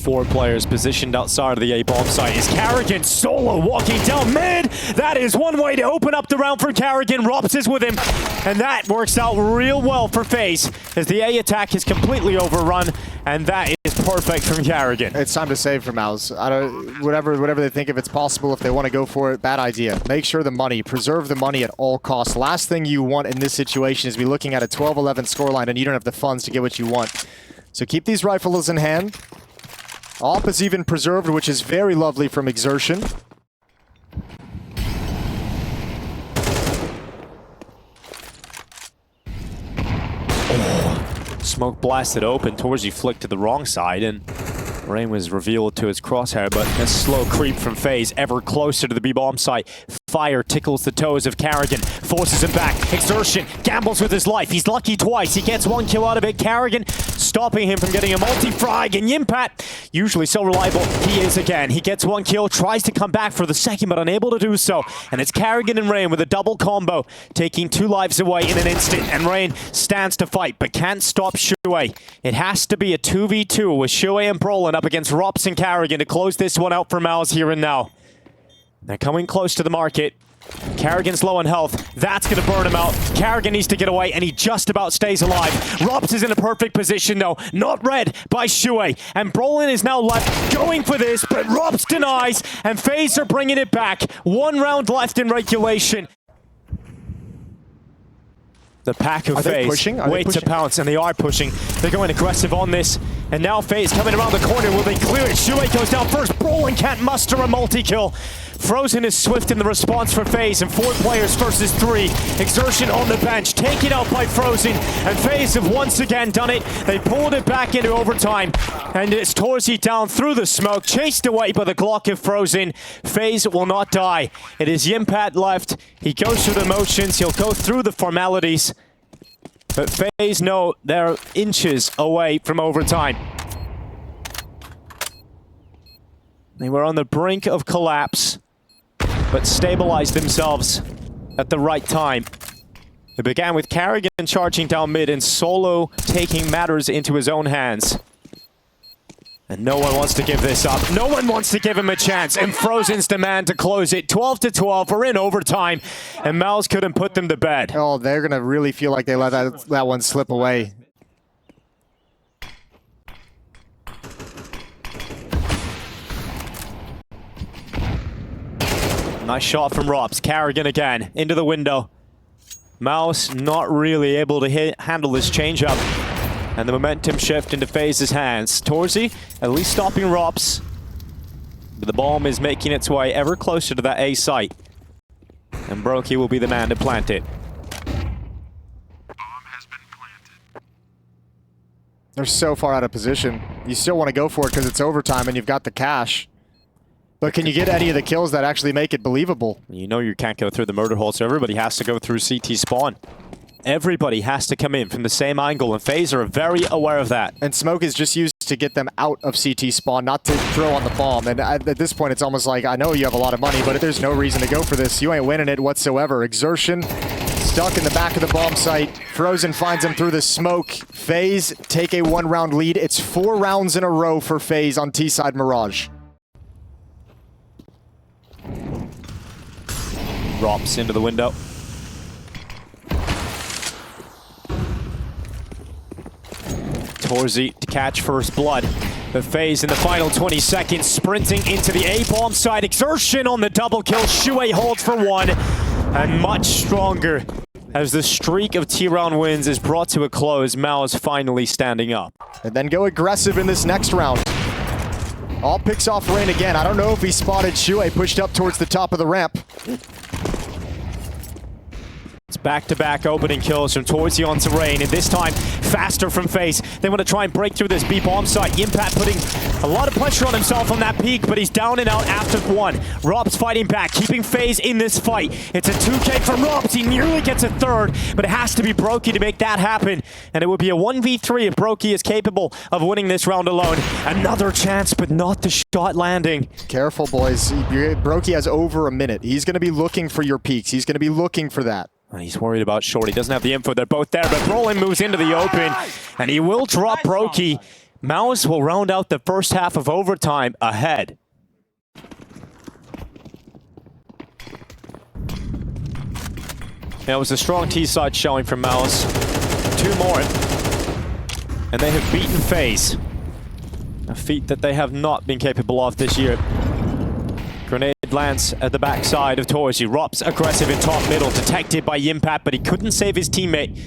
4 players positioned outside of the A-bomb site. Is Carrigan solo walking down mid? That is one way to open up the round for Carrigan. Rops is with him, and that works out real well for FaZe as the A attack is completely overrun, and that is perfect from Carrigan. It's time to save for Mous. Whatever they think, if it's possible, if they want to go for it, bad idea. Make sure the money, preserve the money at all costs. Last thing you want in this situation is be looking at a 12-11 scoreline and you don't have the funds to get what you want. So keep these rifles in hand. AWP is even preserved, which is very lovely from Exertion. Smoke blasted open, Torzi flicked to the wrong side, and Rain was revealed to his crosshair, but a slow creep from FaZe, ever closer to the B-bomb site. Fire tickles the toes of Carrigan, forces him back. Exertion gambles with his life. He's lucky twice. He gets 1 kill out of it. Carrigan stopping him from getting a multi-frag, and Yimpat, usually so reliable, he is again. He gets 1 kill, tries to come back for the second, but unable to do so. And it's Carrigan and Rain with a double combo, taking 2 lives away in an instant. And Rain stands to fight, but can't stop Shuey. It has to be a 2v2 with Shuey and Brolin up against Rops and Carrigan to close this one out for Mous here and now. They're coming close to the market. Carrigan's low on health. That's going to burn him out. Carrigan needs to get away, and he just about stays alive. Rops is in a perfect position, though. Not read by Shuey. And Brolin is now left going for this, but Rops denies, and FaZe are bringing it back. 1 round left in regulation. The pack of FaZe wait to pounce, and they are pushing. They're going aggressive on this, and now FaZe coming around the corner. Will they clear it? Shuey goes down first. Brolin can't muster a multi-kill. Frozen is swift in the response for FaZe, and 4 players versus 3. Exertion on the bench, taken out by Frozen, and FaZe have once again done it. They pulled it back into overtime, and it's Torzi down through the smoke, chased away by the Glock of Frozen. FaZe will not die. It is Yimpat left. He goes through the motions, he'll go through the formalities, but FaZe know they're inches away from overtime. They were on the brink of collapse, but stabilized themselves at the right time. It began with Carrigan charging down mid and Solo taking matters into his own hands. And no one wants to give this up. No one wants to give him a chance. And Frozen's demand to close it. 12-12. We're in overtime. And Mous couldn't put them to bed. Oh, they're going to really feel like they let that one slip away. Nice shot from Rops. Carrigan again into the window. Mous not really able to handle this change-up. And the momentum shift into FaZe's hands. Torzi at least stopping Rops. But the bomb is making its way ever closer to that A site. And Brokey will be the man to plant it. They're so far out of position. You still want to go for it because it's overtime and you've got the cash. But can you get any of the kills that actually make it believable? You know you can't go through the murder hole, so everybody has to go through CT spawn. Everybody has to come in from the same angle, and FaZe are very aware of that. And smoke is just used to get them out of CT spawn, not to throw on the bomb. And at this point, it's almost like, I know you have a lot of money, but there's no reason to go for this. You ain't winning it whatsoever. Exertion stuck in the back of the bomb site. Frozen finds him through the smoke. FaZe take a 1-round lead. It's 4 rounds in a row for FaZe on T-side Mirage. Rops into the window. Torzi to catch first blood. The FaZe in the final 20 seconds, sprinting into the A-bomb side. Exertion on the double kill. Shuey holds for 1, and much stronger as the streak of T-round wins is brought to a close. Mous finally standing up. And then go aggressive in this next round. All picks off Rain again. I don't know if he spotted Shuey pushed up towards the top of the ramp. It's back-to-back opening kills from Torzi onto Rain, and this time faster from FaZe. They want to try and break through this B-bomb site. Yimpat putting a lot of pressure on himself on that peak, but he's down and out after 1. Rob's fighting back, keeping FaZe in this fight. It's a 2K from Robs. He nearly gets a 3rd, but it has to be Brokey to make that happen. And it would be a 1v3 if Brokey is capable of winning this round alone. Another chance, but not the shot landing. Careful, boys. Brokey has over a minute. He's going to be looking for your peaks. He's going to be looking for that. He's worried about Short. He doesn't have the info. They're both there, but Brolin moves into the open, and he will drop Brokey. Mous will round out the first half of overtime ahead. It was a strong T-side showing from Mous. 2 more. And they have beaten FaZe. A feat that they have not been capable of this year. Grenade lands at the backside of Torsi. Rops aggressive in top middle, detected by Yimpat, but he couldn't save his teammate.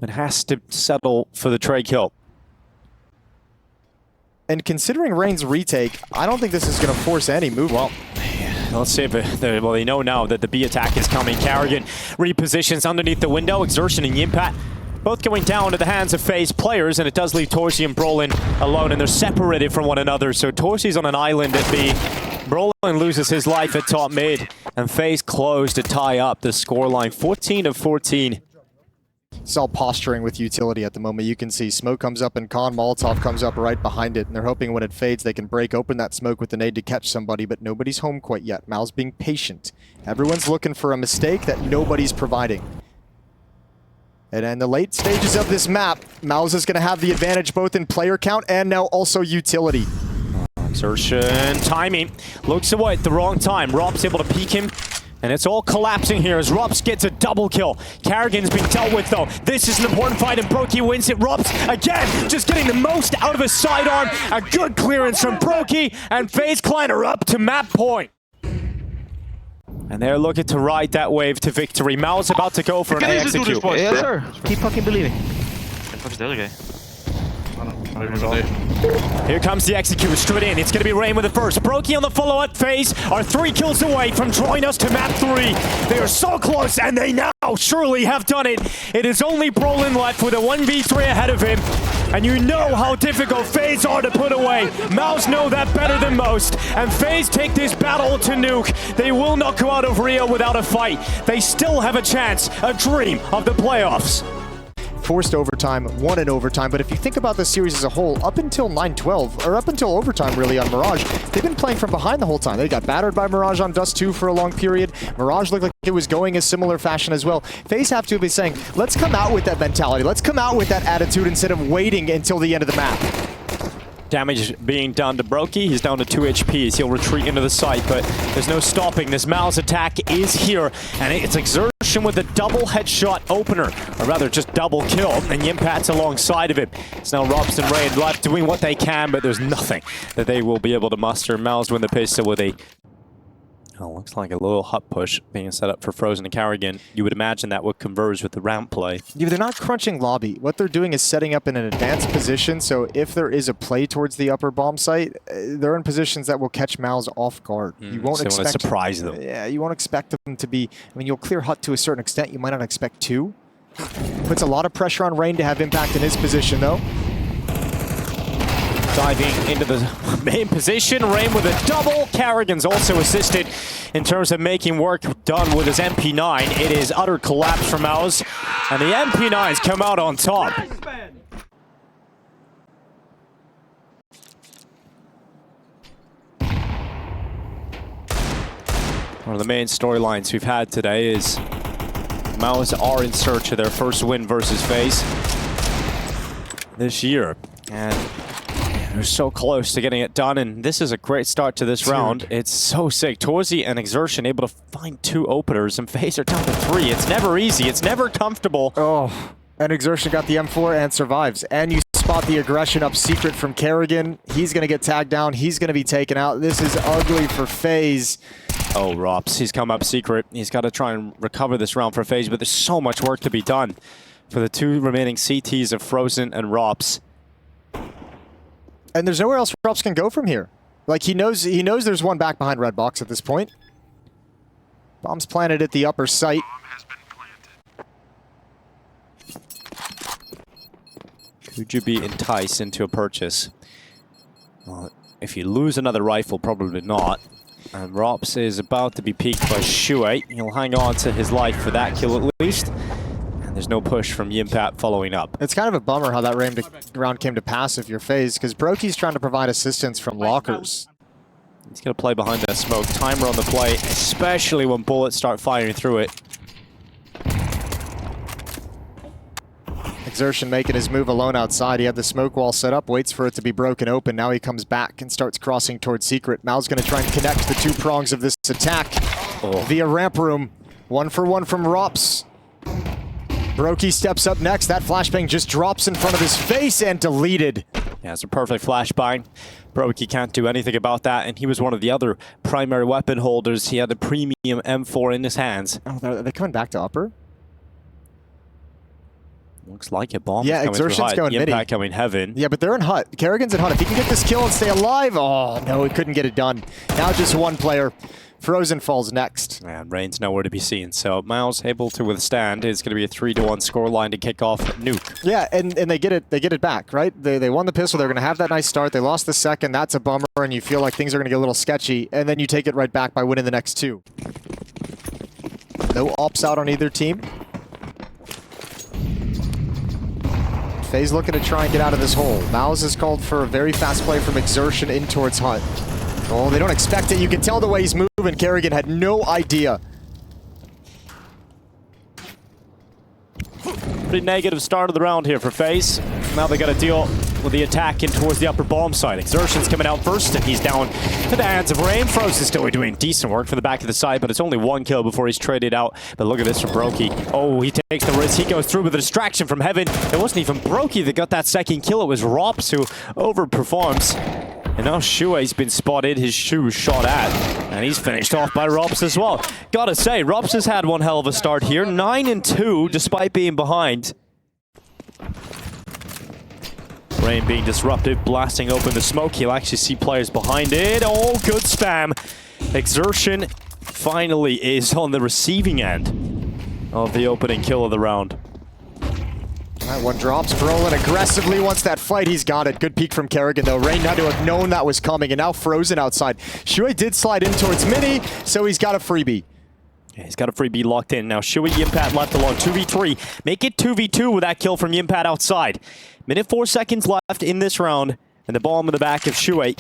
And has to settle for the trade kill. And considering Rain's retake, I don't think this is going to force any move. Well, let's see if they know now that the B attack is coming. Carrigan repositions underneath the window. Exertion and Yimpat both going down to the hands of FaZe players, and it does leave Torsi and Brolin alone, and they're separated from one another. So Torsi's on an island at B. Brolin loses his life at top mid, and FaZe close to tie up the scoreline 14-14. It's all posturing with utility at the moment. You can see smoke comes up and Con Molotov comes up right behind it, and they're hoping when it fades they can break open that smoke with the nade to catch somebody, but nobody's home quite yet. Mal's being patient. Everyone's looking for a mistake that nobody's providing. And in the late stages of this map, Mouz is going to have the advantage both in player count and now also utility. Exertion, timing, looks away at the wrong time. Rob's able to peek him, and it's all collapsing here as Robs gets a double kill. Carrigan's been dealt with though. This is an important fight and Brokey wins it. Robs again, just getting the most out of his sidearm. A good clearance from Brokey, and FaZe Clan are up to map point. And they're looking to ride that wave to victory. Mous about to go for an execute. Yes, sir. Keep fucking believing. Fuck's the other guy? Here comes the execute straight in. It's going to be Rain with the first. Brokey on the follow-up. FaZe are 3 kills away from drawing us to map 3. They are so close, and they now surely have done it. It is only Brolin left with a 1v3 ahead of him. And you know how difficult FaZe are to put away. Mous know that better than most. And FaZe take this battle to Nuke. They will not go out of Rio without a fight. They still have a chance, a dream of the playoffs. Forced overtime, won in overtime, but if you think about the series as a whole, up until 9-12, or up until overtime really on Mirage, they've been playing from behind the whole time. They got battered by Mirage on Dust 2 for a long period. Mirage looked like it was going a similar fashion as well. FaZe have to be saying, let's come out with that mentality, let's come out with that attitude instead of waiting until the end of the map. Damage being done to Brokey. He's down to 2 HPs. He'll retreat into the site, but there's no stopping. This Mous attack is here, and it's Exertion with a double headshot opener, or rather just double kill, and Yimpat's alongside of it. It's now Robs and Rain left doing what they can, but there's nothing that they will be able to muster. Mous win the pistol with a looks like a little hut push being set up for Frozen and Carrigan. You would imagine that would converge with the ramp play. Yeah, they're not crunching lobby. What they're doing is setting up in an advanced position, so if there is a play towards the upper bomb site, they're in positions that will catch Mous off guard. You won't expect to surprise them. Yeah, you won't expect them to be... I mean, you'll clear hut to a certain extent. You might not expect 2. Puts a lot of pressure on Rain to have impact in his position, though. Diving into the main position, Rain with a double. Carrigan's also assisted in terms of making work done with his MP9. It is utter collapse for Mous, and the MP9s come out on top. One of the main storylines we've had today is Mous are in search of their first win versus FaZe this year, and they're so close to getting it done, and this is a great start to this round. It's so sick. Torsi and Exertion able to find 2 openers, and FaZe are down to 3. It's never easy. It's never comfortable. Oh, and Exertion got the M4 and survives. And you spot the aggression up secret from Carrigan. He's going to get tagged down. He's going to be taken out. This is ugly for FaZe. Oh, Rops, he's come up secret. He's got to try and recover this round for FaZe, but there's so much work to be done for the 2 remaining CTs of Frozen and Rops. And there's nowhere else Rops can go from here. Like, he knows there's one back behind red box at this point. Bomb's planted at the upper site. Could you be enticed into a purchase? Well, if you lose another rifle, probably not. And Rops is about to be peaked by Shuei. He'll hang on to his life for that kill at least. And there's no push from Yimpat following up. It's kind of a bummer how that round came to pass if you're FaZe, because Brokey's trying to provide assistance from lockers. He's going to play behind that smoke. Timer on the play, especially when bullets start firing through it. Exertion making his move alone outside. He had the smoke wall set up, waits for it to be broken open. Now he comes back and starts crossing towards Secret. Mou's going to try and connect the two prongs of this attack via ramp room. 1 for 1 from Rops. Brokey steps up next. That flashbang just drops in front of his face and deleted. Yeah, it's a perfect flashbang. Brokey can't do anything about that, and he was one of the other primary weapon holders. He had a premium M4 in his hands. Oh, are they coming back to upper? Looks like a bomb. Yeah, Exertion's going midi. Impact coming heaven. Yeah, but they're in hut. Kerrigan's in hut. If he can get this kill and stay alive, oh no, he couldn't get it done. Now just one player. Frozen falls next. And Rain's nowhere to be seen, so Mous able to withstand. It's going to be a 3-1 scoreline to kick off Nuke. Yeah, and they get it back, right? They won the pistol. They're going to have that nice start. They lost the second. That's a bummer, and you feel like things are going to get a little sketchy, and then you take it right back by winning the next two. No ops out on either team. FaZe looking to try and get out of this hole. Mouz is called for a very fast play from Exertion in towards Hunt. Oh, they don't expect it. You can tell the way he's moving. Kerrigan had no idea. Pretty negative start of the round here for FaZe. Now they got to deal with the attack in towards the upper bomb side. Exertion's coming out first, and he's down to the hands of Rain. Froze is still doing decent work from the back of the side, but it's only 1 kill before he's traded out. But look at this from Brokey. Oh, he takes the risk. He goes through with a distraction from heaven. It wasn't even Brokey that got that second kill. It was Rops who overperforms. And now Shuei's been spotted, his shoe shot at, and he's finished off by Rops as well. Gotta say, Rops has had one hell of a start here. 9-2 despite being behind. Rain being disruptive, blasting open the smoke. He'll actually see players behind it. Oh, good spam. Exertion finally is on the receiving end of the opening kill of the round. That one drops. Brolin aggressively wants that fight. He's got it. Good peek from Kerrigan, though. Rain had to have known that was coming, and now Frozen outside. Shuei did slide in towards Mini, so he's got a freebie. Yeah, he's got a freebie locked in. Now Shuei Yimpat left alone. 2v3. Make it 2v2 with that kill from Yimpat outside. Minute 4 seconds left in this round, and the bomb in the back of Shuei.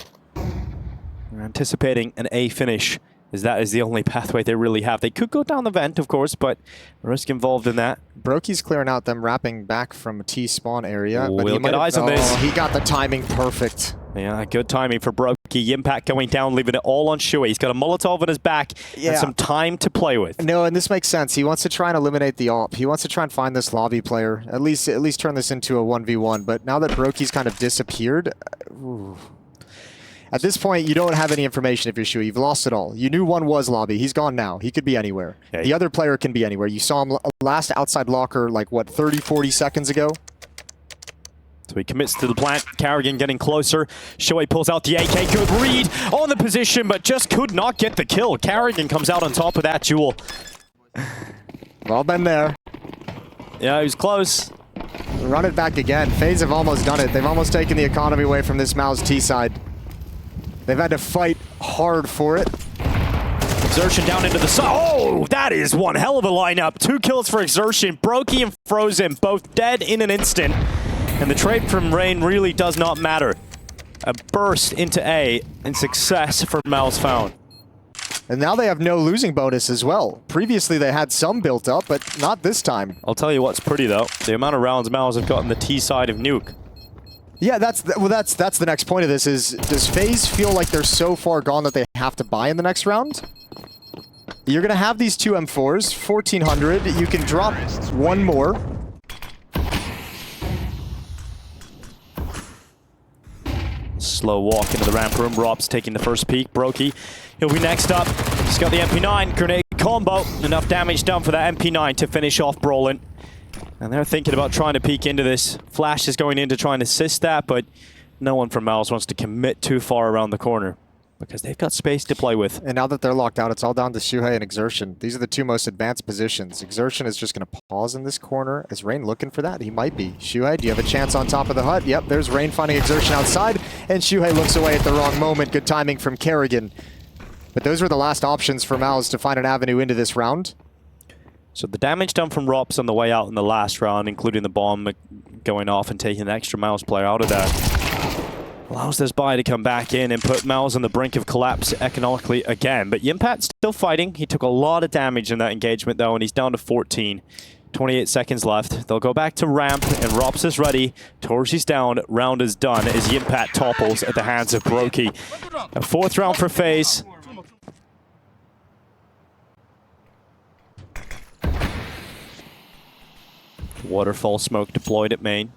We're anticipating an A finish, as that is the only pathway they really have. They could go down the vent, of course, but risk involved in that. Brokey's clearing out them wrapping back from a T spawn area. But we'll get eyes on this. He got the timing perfect. Yeah, good timing for Brokey. Impact going down, leaving it all on Shuei. He's got a Molotov on his back and some time to play with. No, and this makes sense. He wants to try and eliminate the AWP. He wants to try and find this lobby player. At least turn this into a 1v1. But now that Brokey's kind of disappeared, ooh. At this point, you don't have any information if you're Shuei. You've lost it all. You knew one was lobby. He's gone now. He could be anywhere. Yeah, the other player can be anywhere. You saw him last outside locker, like, what, 30, 40 seconds ago? So he commits to the plant. Kerrigan getting closer. Shuei pulls out the AK. Good read on the position, but just could not get the kill. Kerrigan comes out on top of that duel. Well, been there. Yeah, he was close. Run it back again. FaZe have almost done it. They've almost taken the economy away from this Mouz T side. They've had to fight hard for it. Exertion down into the side. Oh, that is one hell of a lineup. 2 kills for Exertion. Brokey and Frozen both dead in an instant. And the trade from Rain really does not matter. A burst into A and success for Mous found. And now they have no losing bonus as well. Previously they had some built up, but not this time. I'll tell you what's pretty though. The amount of rounds Mous have gotten the T side of Nuke. Yeah, that's the next point of this is, does FaZe feel like they're so far gone that they have to buy in the next round? You're going to have these 2 M4s, 1400. You can drop one more. Slow walk into the ramp room. Rob's taking the first peek. Brokey, he'll be next up. He's got the MP9 grenade combo. Enough damage done for that MP9 to finish off Brolin. And they're thinking about trying to peek into this. Flash is going in to try and assist that, but no one from Mous wants to commit too far around the corner because they've got space to play with. And now that they're locked out, it's all down to Shuei and Exertion. These are the 2 most advanced positions. Exertion is just going to pause in this corner. Is Rain looking for that? He might be. Shuei, do you have a chance on top of the hut? Yep, there's Rain finding Exertion outside, and Shuei looks away at the wrong moment. Good timing from Kerrigan. But those were the last options for Mous to find an avenue into this round. So the damage done from Rops on the way out in the last round, including the bomb going off and taking the extra Mous player out of that, allows this buy to come back in and put Mous on the brink of collapse economically again. But Yimpat's still fighting. He took a lot of damage in that engagement though, and he's down to 14. 28 seconds left. They'll go back to ramp, and Rops is ready. Torchi's down. Round is done as Yimpat topples at the hands of Brokey. A 4th round for FaZe. Waterfall smoke deployed at main.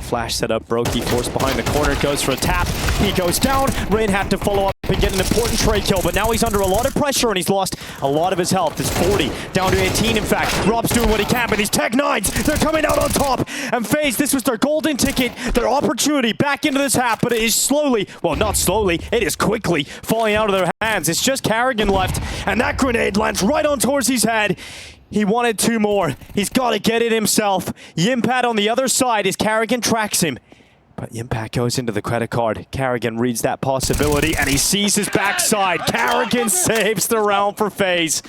Flash set up, Brokey forced behind the corner, goes for a tap. He goes down. Rain had to follow up and get an important trade kill, but now he's under a lot of pressure and he's lost a lot of his health. It's 40, down to 18 in fact. Rob's doing what he can, but these Tech 9s, they're coming out on top. And FaZe, this was their golden ticket, their opportunity back into this half, but it is slowly, well not slowly, it is quickly falling out of their hands. It's just Carrigan left, and that grenade lands right on Torsi's head. He wanted 2 more. He's got to get it himself. Yimpat on the other side as Carrigan tracks him. But Yimpat goes into the credit card. Carrigan reads that possibility and he sees his backside. Carrigan saves the round for FaZe.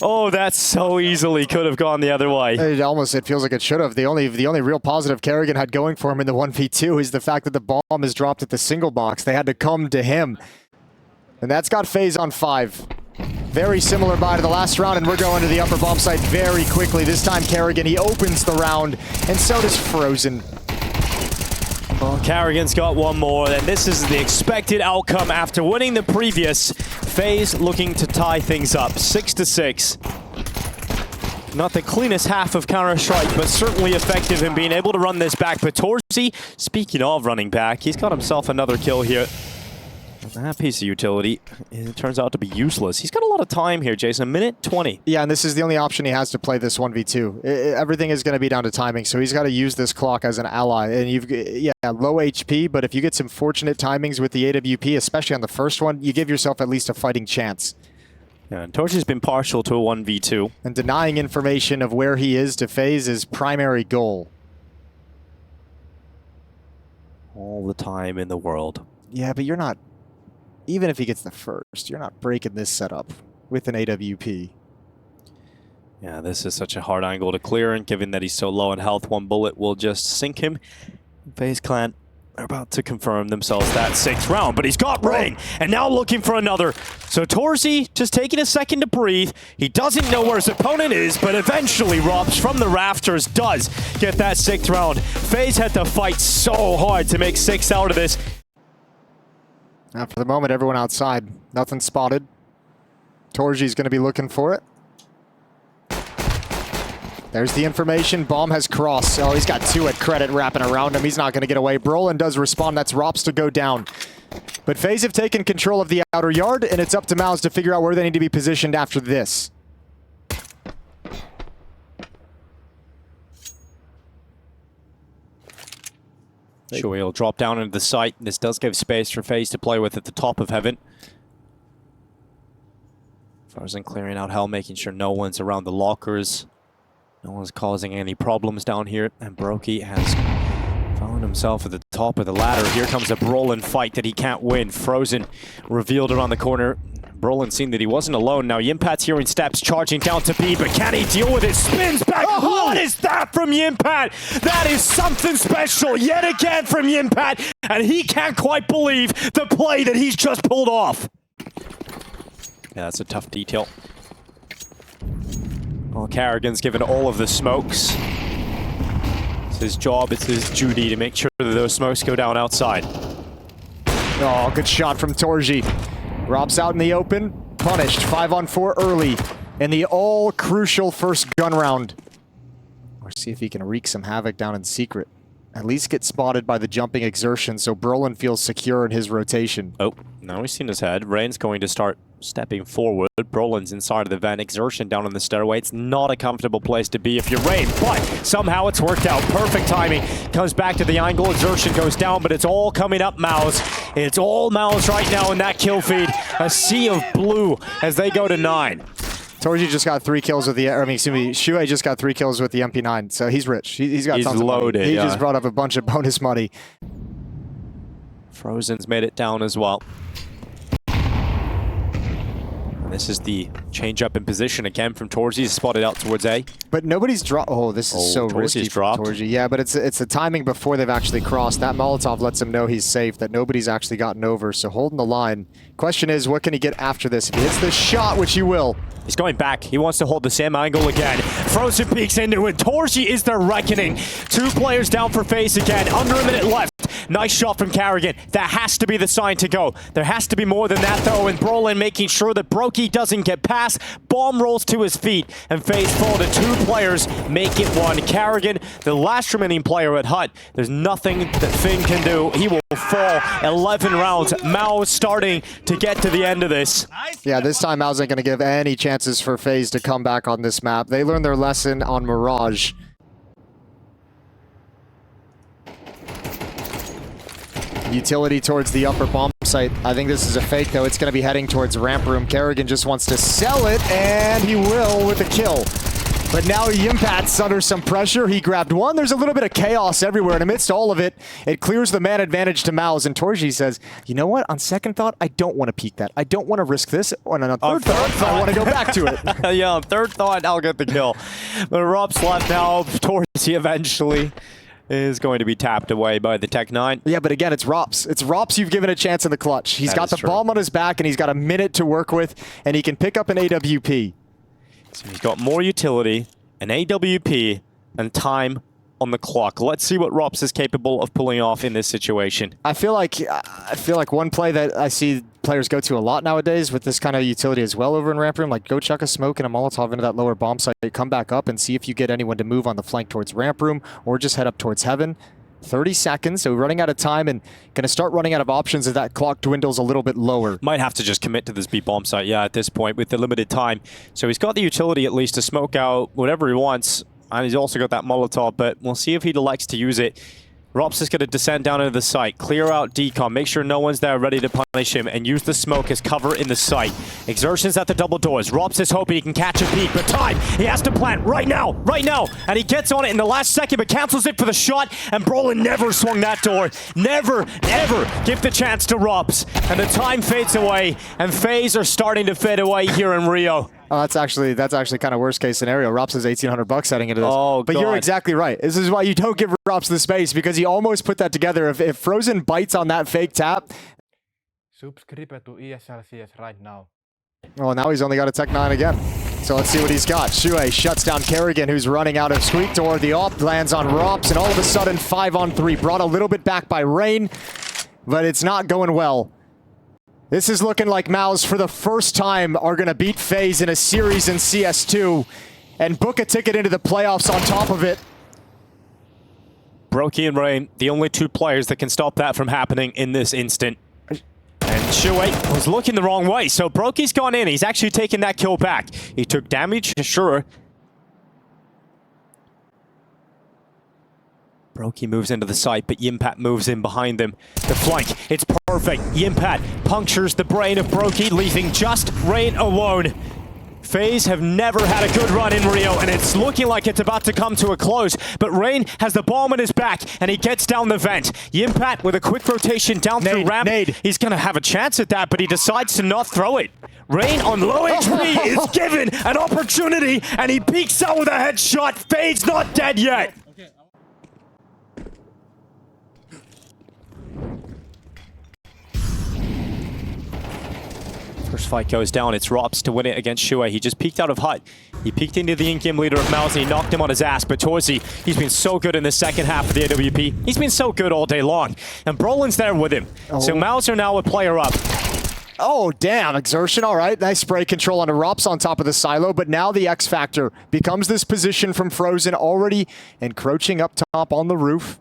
Oh, that so easily could have gone the other way. It feels like it should have. The only real positive Carrigan had going for him in the 1v2 is the fact that the bomb is dropped at the single box. They had to come to him. And that's got FaZe on 5. Very similar buy to the last round, and we're going to the upper bomb site very quickly. This time Carrigan, he opens the round, and so does Frozen. Well, Carrigan's got 1 more, and this is the expected outcome after winning the previous. FaZe looking to tie things up, 6-6. Not the cleanest half of Counter-Strike, but certainly effective in being able to run this back. But Torsi, speaking of running back, he's got himself another kill here. That piece of utility, it turns out to be useless. He's got a lot of time here, Jason. 1:20. Yeah, and this is the only option he has to play this 1v2. Everything is going to be down to timing, so he's got to use this clock as an ally. And yeah, low HP, but if you get some fortunate timings with the AWP, especially on the first one, you give yourself at least a fighting chance. Yeah, and Torchi's been partial to a 1v2. And denying information of where he is to FaZe is primary goal. All the time in the world. Yeah, but you're not... Even if he gets the first, you're not breaking this setup with an AWP. Yeah, this is such a hard angle to clear, and given that he's so low in health, 1 bullet will just sink him. FaZe Clan are about to confirm themselves that 6th round, but he's got Rain, and now looking for another. So Torsi just taking a second to breathe. He doesn't know where his opponent is, but eventually Rops from the rafters does get that 6th round. FaZe had to fight so hard to make 6 out of this. Now for the moment, everyone outside. Nothing spotted. Torji's going to be looking for it. There's the information. Bomb has crossed. Oh, he's got 2 at credit wrapping around him. He's not going to get away. Brolin does respond. That's Rops to go down. But FaZe have taken control of the outer yard, and it's up to Mous to figure out where they need to be positioned after this. Sure, he'll drop down into the site. This does give space for FaZe to play with at the top of heaven. Frozen clearing out hell, making sure no one's around the lockers. No one's causing any problems down here. And Brokey has found himself at the top of the ladder. Here comes a Brolin fight that he can't win. Frozen revealed around the corner. Brolin seen that he wasn't alone. Now Yimpat's hearing steps, charging down to B, but can he deal with it? Spins back. Oh! What is that from Yimpat? That is something special yet again from Yimpat, and he can't quite believe the play that he's just pulled off. Yeah, that's a tough detail. Well, Carrigan's given all of the smokes. It's his job, it's his duty to make sure that those smokes go down outside. Oh, good shot from Torji. Rob's out in the open, punished. 5-on-4 early in the all-crucial first gun round. Or see if he can wreak some havoc down in secret. At least get spotted by the jumping exertion so Brolin feels secure in his rotation. Oh, now he's seen his head. Rain's going to start stepping forward. Brolin's inside of the vent. Exertion down on the stairway. It's not a comfortable place to be if you're Rain, but somehow it's worked out. Perfect timing. Comes back to the angle. Exertion goes down, but it's all coming up Mous. It's all Mous right now in that kill feed. A sea of blue as they go to 9. Torji just got 3 kills with the, Shuei just got 3 kills with the MP9, so he's rich. He's got tons loaded, of money. He yeah. just brought up a bunch of bonus money. Frozen's made it down as well. This is the change up in position again from Torzi. He's spotted out towards A. But nobody's dropped. Oh, this is so Torzi's risky for dropped. Torzi. Yeah, but it's the timing before they've actually crossed. That Molotov lets him know he's safe, that nobody's actually gotten over. So holding the line. Question is, what can he get after this? If he hits this shot, which he will. He's going back. He wants to hold the same angle again. Frozen peeks into it. Torzi is their reckoning. 2 players down for FaZe again. Under a minute left. Nice shot from Carrigan. That has to be the sign to go. There has to be more than that, though, and Brolin making sure that Brokey doesn't get past. Bomb rolls to his feet, and FaZe fall to 2 players, make it 1. Carrigan, the last remaining player at Hut. There's nothing that Finn can do. He will fall 11 rounds. Mous starting to get to the end of this. Yeah, this time Mous ain't going to give any chances for FaZe to come back on this map. They learned their lesson on Mirage. Utility towards the upper bomb site. I think this is a fake, though. It's going to be heading towards ramp room. Carrigan just wants to sell it, and he will with a kill. But now Yimpat's under some pressure. He grabbed one. There's a little bit of chaos everywhere, and amidst all of it, it clears the man advantage to Mous. And Torji says, you know what? On second thought, I don't want to peek that. I don't want to risk this. And on third thought, I want to go back to it. Yeah, on third thought, I'll get the kill. But Rob's left now. Torji eventually is going to be tapped away by the Tech-9. Yeah, but again, it's Rops. It's Rops you've given a chance in the clutch. He's got the bomb on his back, and he's got a minute to work with, and he can pick up an AWP. So he's got more utility, an AWP, and time on the clock. Let's see what Rops is capable of pulling off in this situation. I feel like one play that I see players go to a lot nowadays with this kind of utility as well over in ramp room, like go chuck a smoke and a Molotov into that lower bomb site, come back up and see if you get anyone to move on the flank towards ramp room or just head up towards heaven. 30 seconds, so running out of time and going to start running out of options as that clock dwindles a little bit lower. Might have to just commit to this B bomb site, yeah, at this point with the limited time. So he's got the utility at least to smoke out whatever he wants, and he's also got that Molotov, but we'll see if he elects to use it. Rops is going to descend down into the site, clear out decom, make sure no one's there ready to punish him, and use the smoke as cover in the site. Exertions at the double doors. Rops is hoping he can catch a peek, but time! He has to plant right now! And he gets on it in the last second, but cancels it for the shot, and Brolin never swung that door. Never, ever give the chance to Rops. And the time fades away, and FaZe are starting to fade away here in Rio. Oh, that's actually kind of worst case scenario. Rops has $1,800 heading into this. Oh, but you're exactly right. This is why you don't give Rops the space, because he almost put that together. If Frozen bites on that fake tap. Subscribe to ESLCS right now. Well, now he's only got a Tech-9 again. So let's see what he's got. Shue shuts down Carrigan, who's running out of Squeak Door. The op lands on Rops, and all of a sudden 5-on-3. Brought a little bit back by Rain, but it's not going well. This is looking like Mous, for the first time, are going to beat FaZe in a series in CS2 and book a ticket into the playoffs on top of it. Brokey and Rain, the only 2 players that can stop that from happening in this instant. And Shue was looking the wrong way, so Brokey's gone in. He's actually taken that kill back. He took damage, sure. Brokey moves into the site, but Yimpat moves in behind them. The flank, it's perfect. Yimpat punctures the brain of Brokey, leaving just Rain alone. FaZe have never had a good run in Rio, and it's looking like it's about to come to a close. But Rain has the bomb on his back, and he gets down the vent. Yimpat with a quick rotation down through ramp. He's going to have a chance at that, but he decides to not throw it. Rain on low HP is given an opportunity, and he peeks out with a headshot. FaZe not dead yet. First fight goes down. It's Rops to win it against Shue. He just peeked out of Hut. He peeked into the in-game leader of Mous, and he knocked him on his ass. But Torzi, he's been so good in the second half of the AWP. He's been so good all day long. And Brolin's there with him. So Mous are now a player up. Oh, damn. Exertion. All right. Nice spray control on a Rops on top of the silo. But now the X Factor becomes this position from Frozen, already encroaching up top on the roof.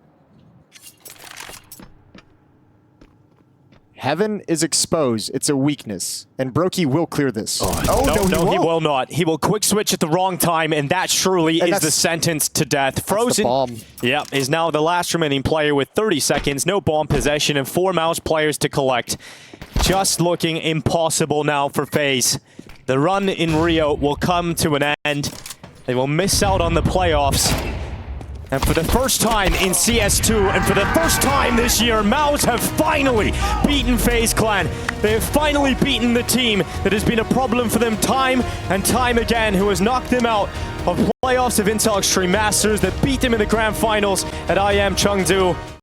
Heaven is exposed. It's a weakness. And Brokey will clear this. No, he will not. He will quick switch at the wrong time, and that surely is the sentence to death. Frozen, is now the last remaining player with 30 seconds, no bomb possession, and 4 Mous players to collect. Just looking impossible now for FaZe. The run in Rio will come to an end. They will miss out on the playoffs. And for the first time in CS2, and for the first time this year, Mous have finally beaten FaZe Clan. They have finally beaten the team that has been a problem for them time and time again, who has knocked them out of playoffs of Intel Extreme Masters, that beat them in the grand finals at IEM Chengdu.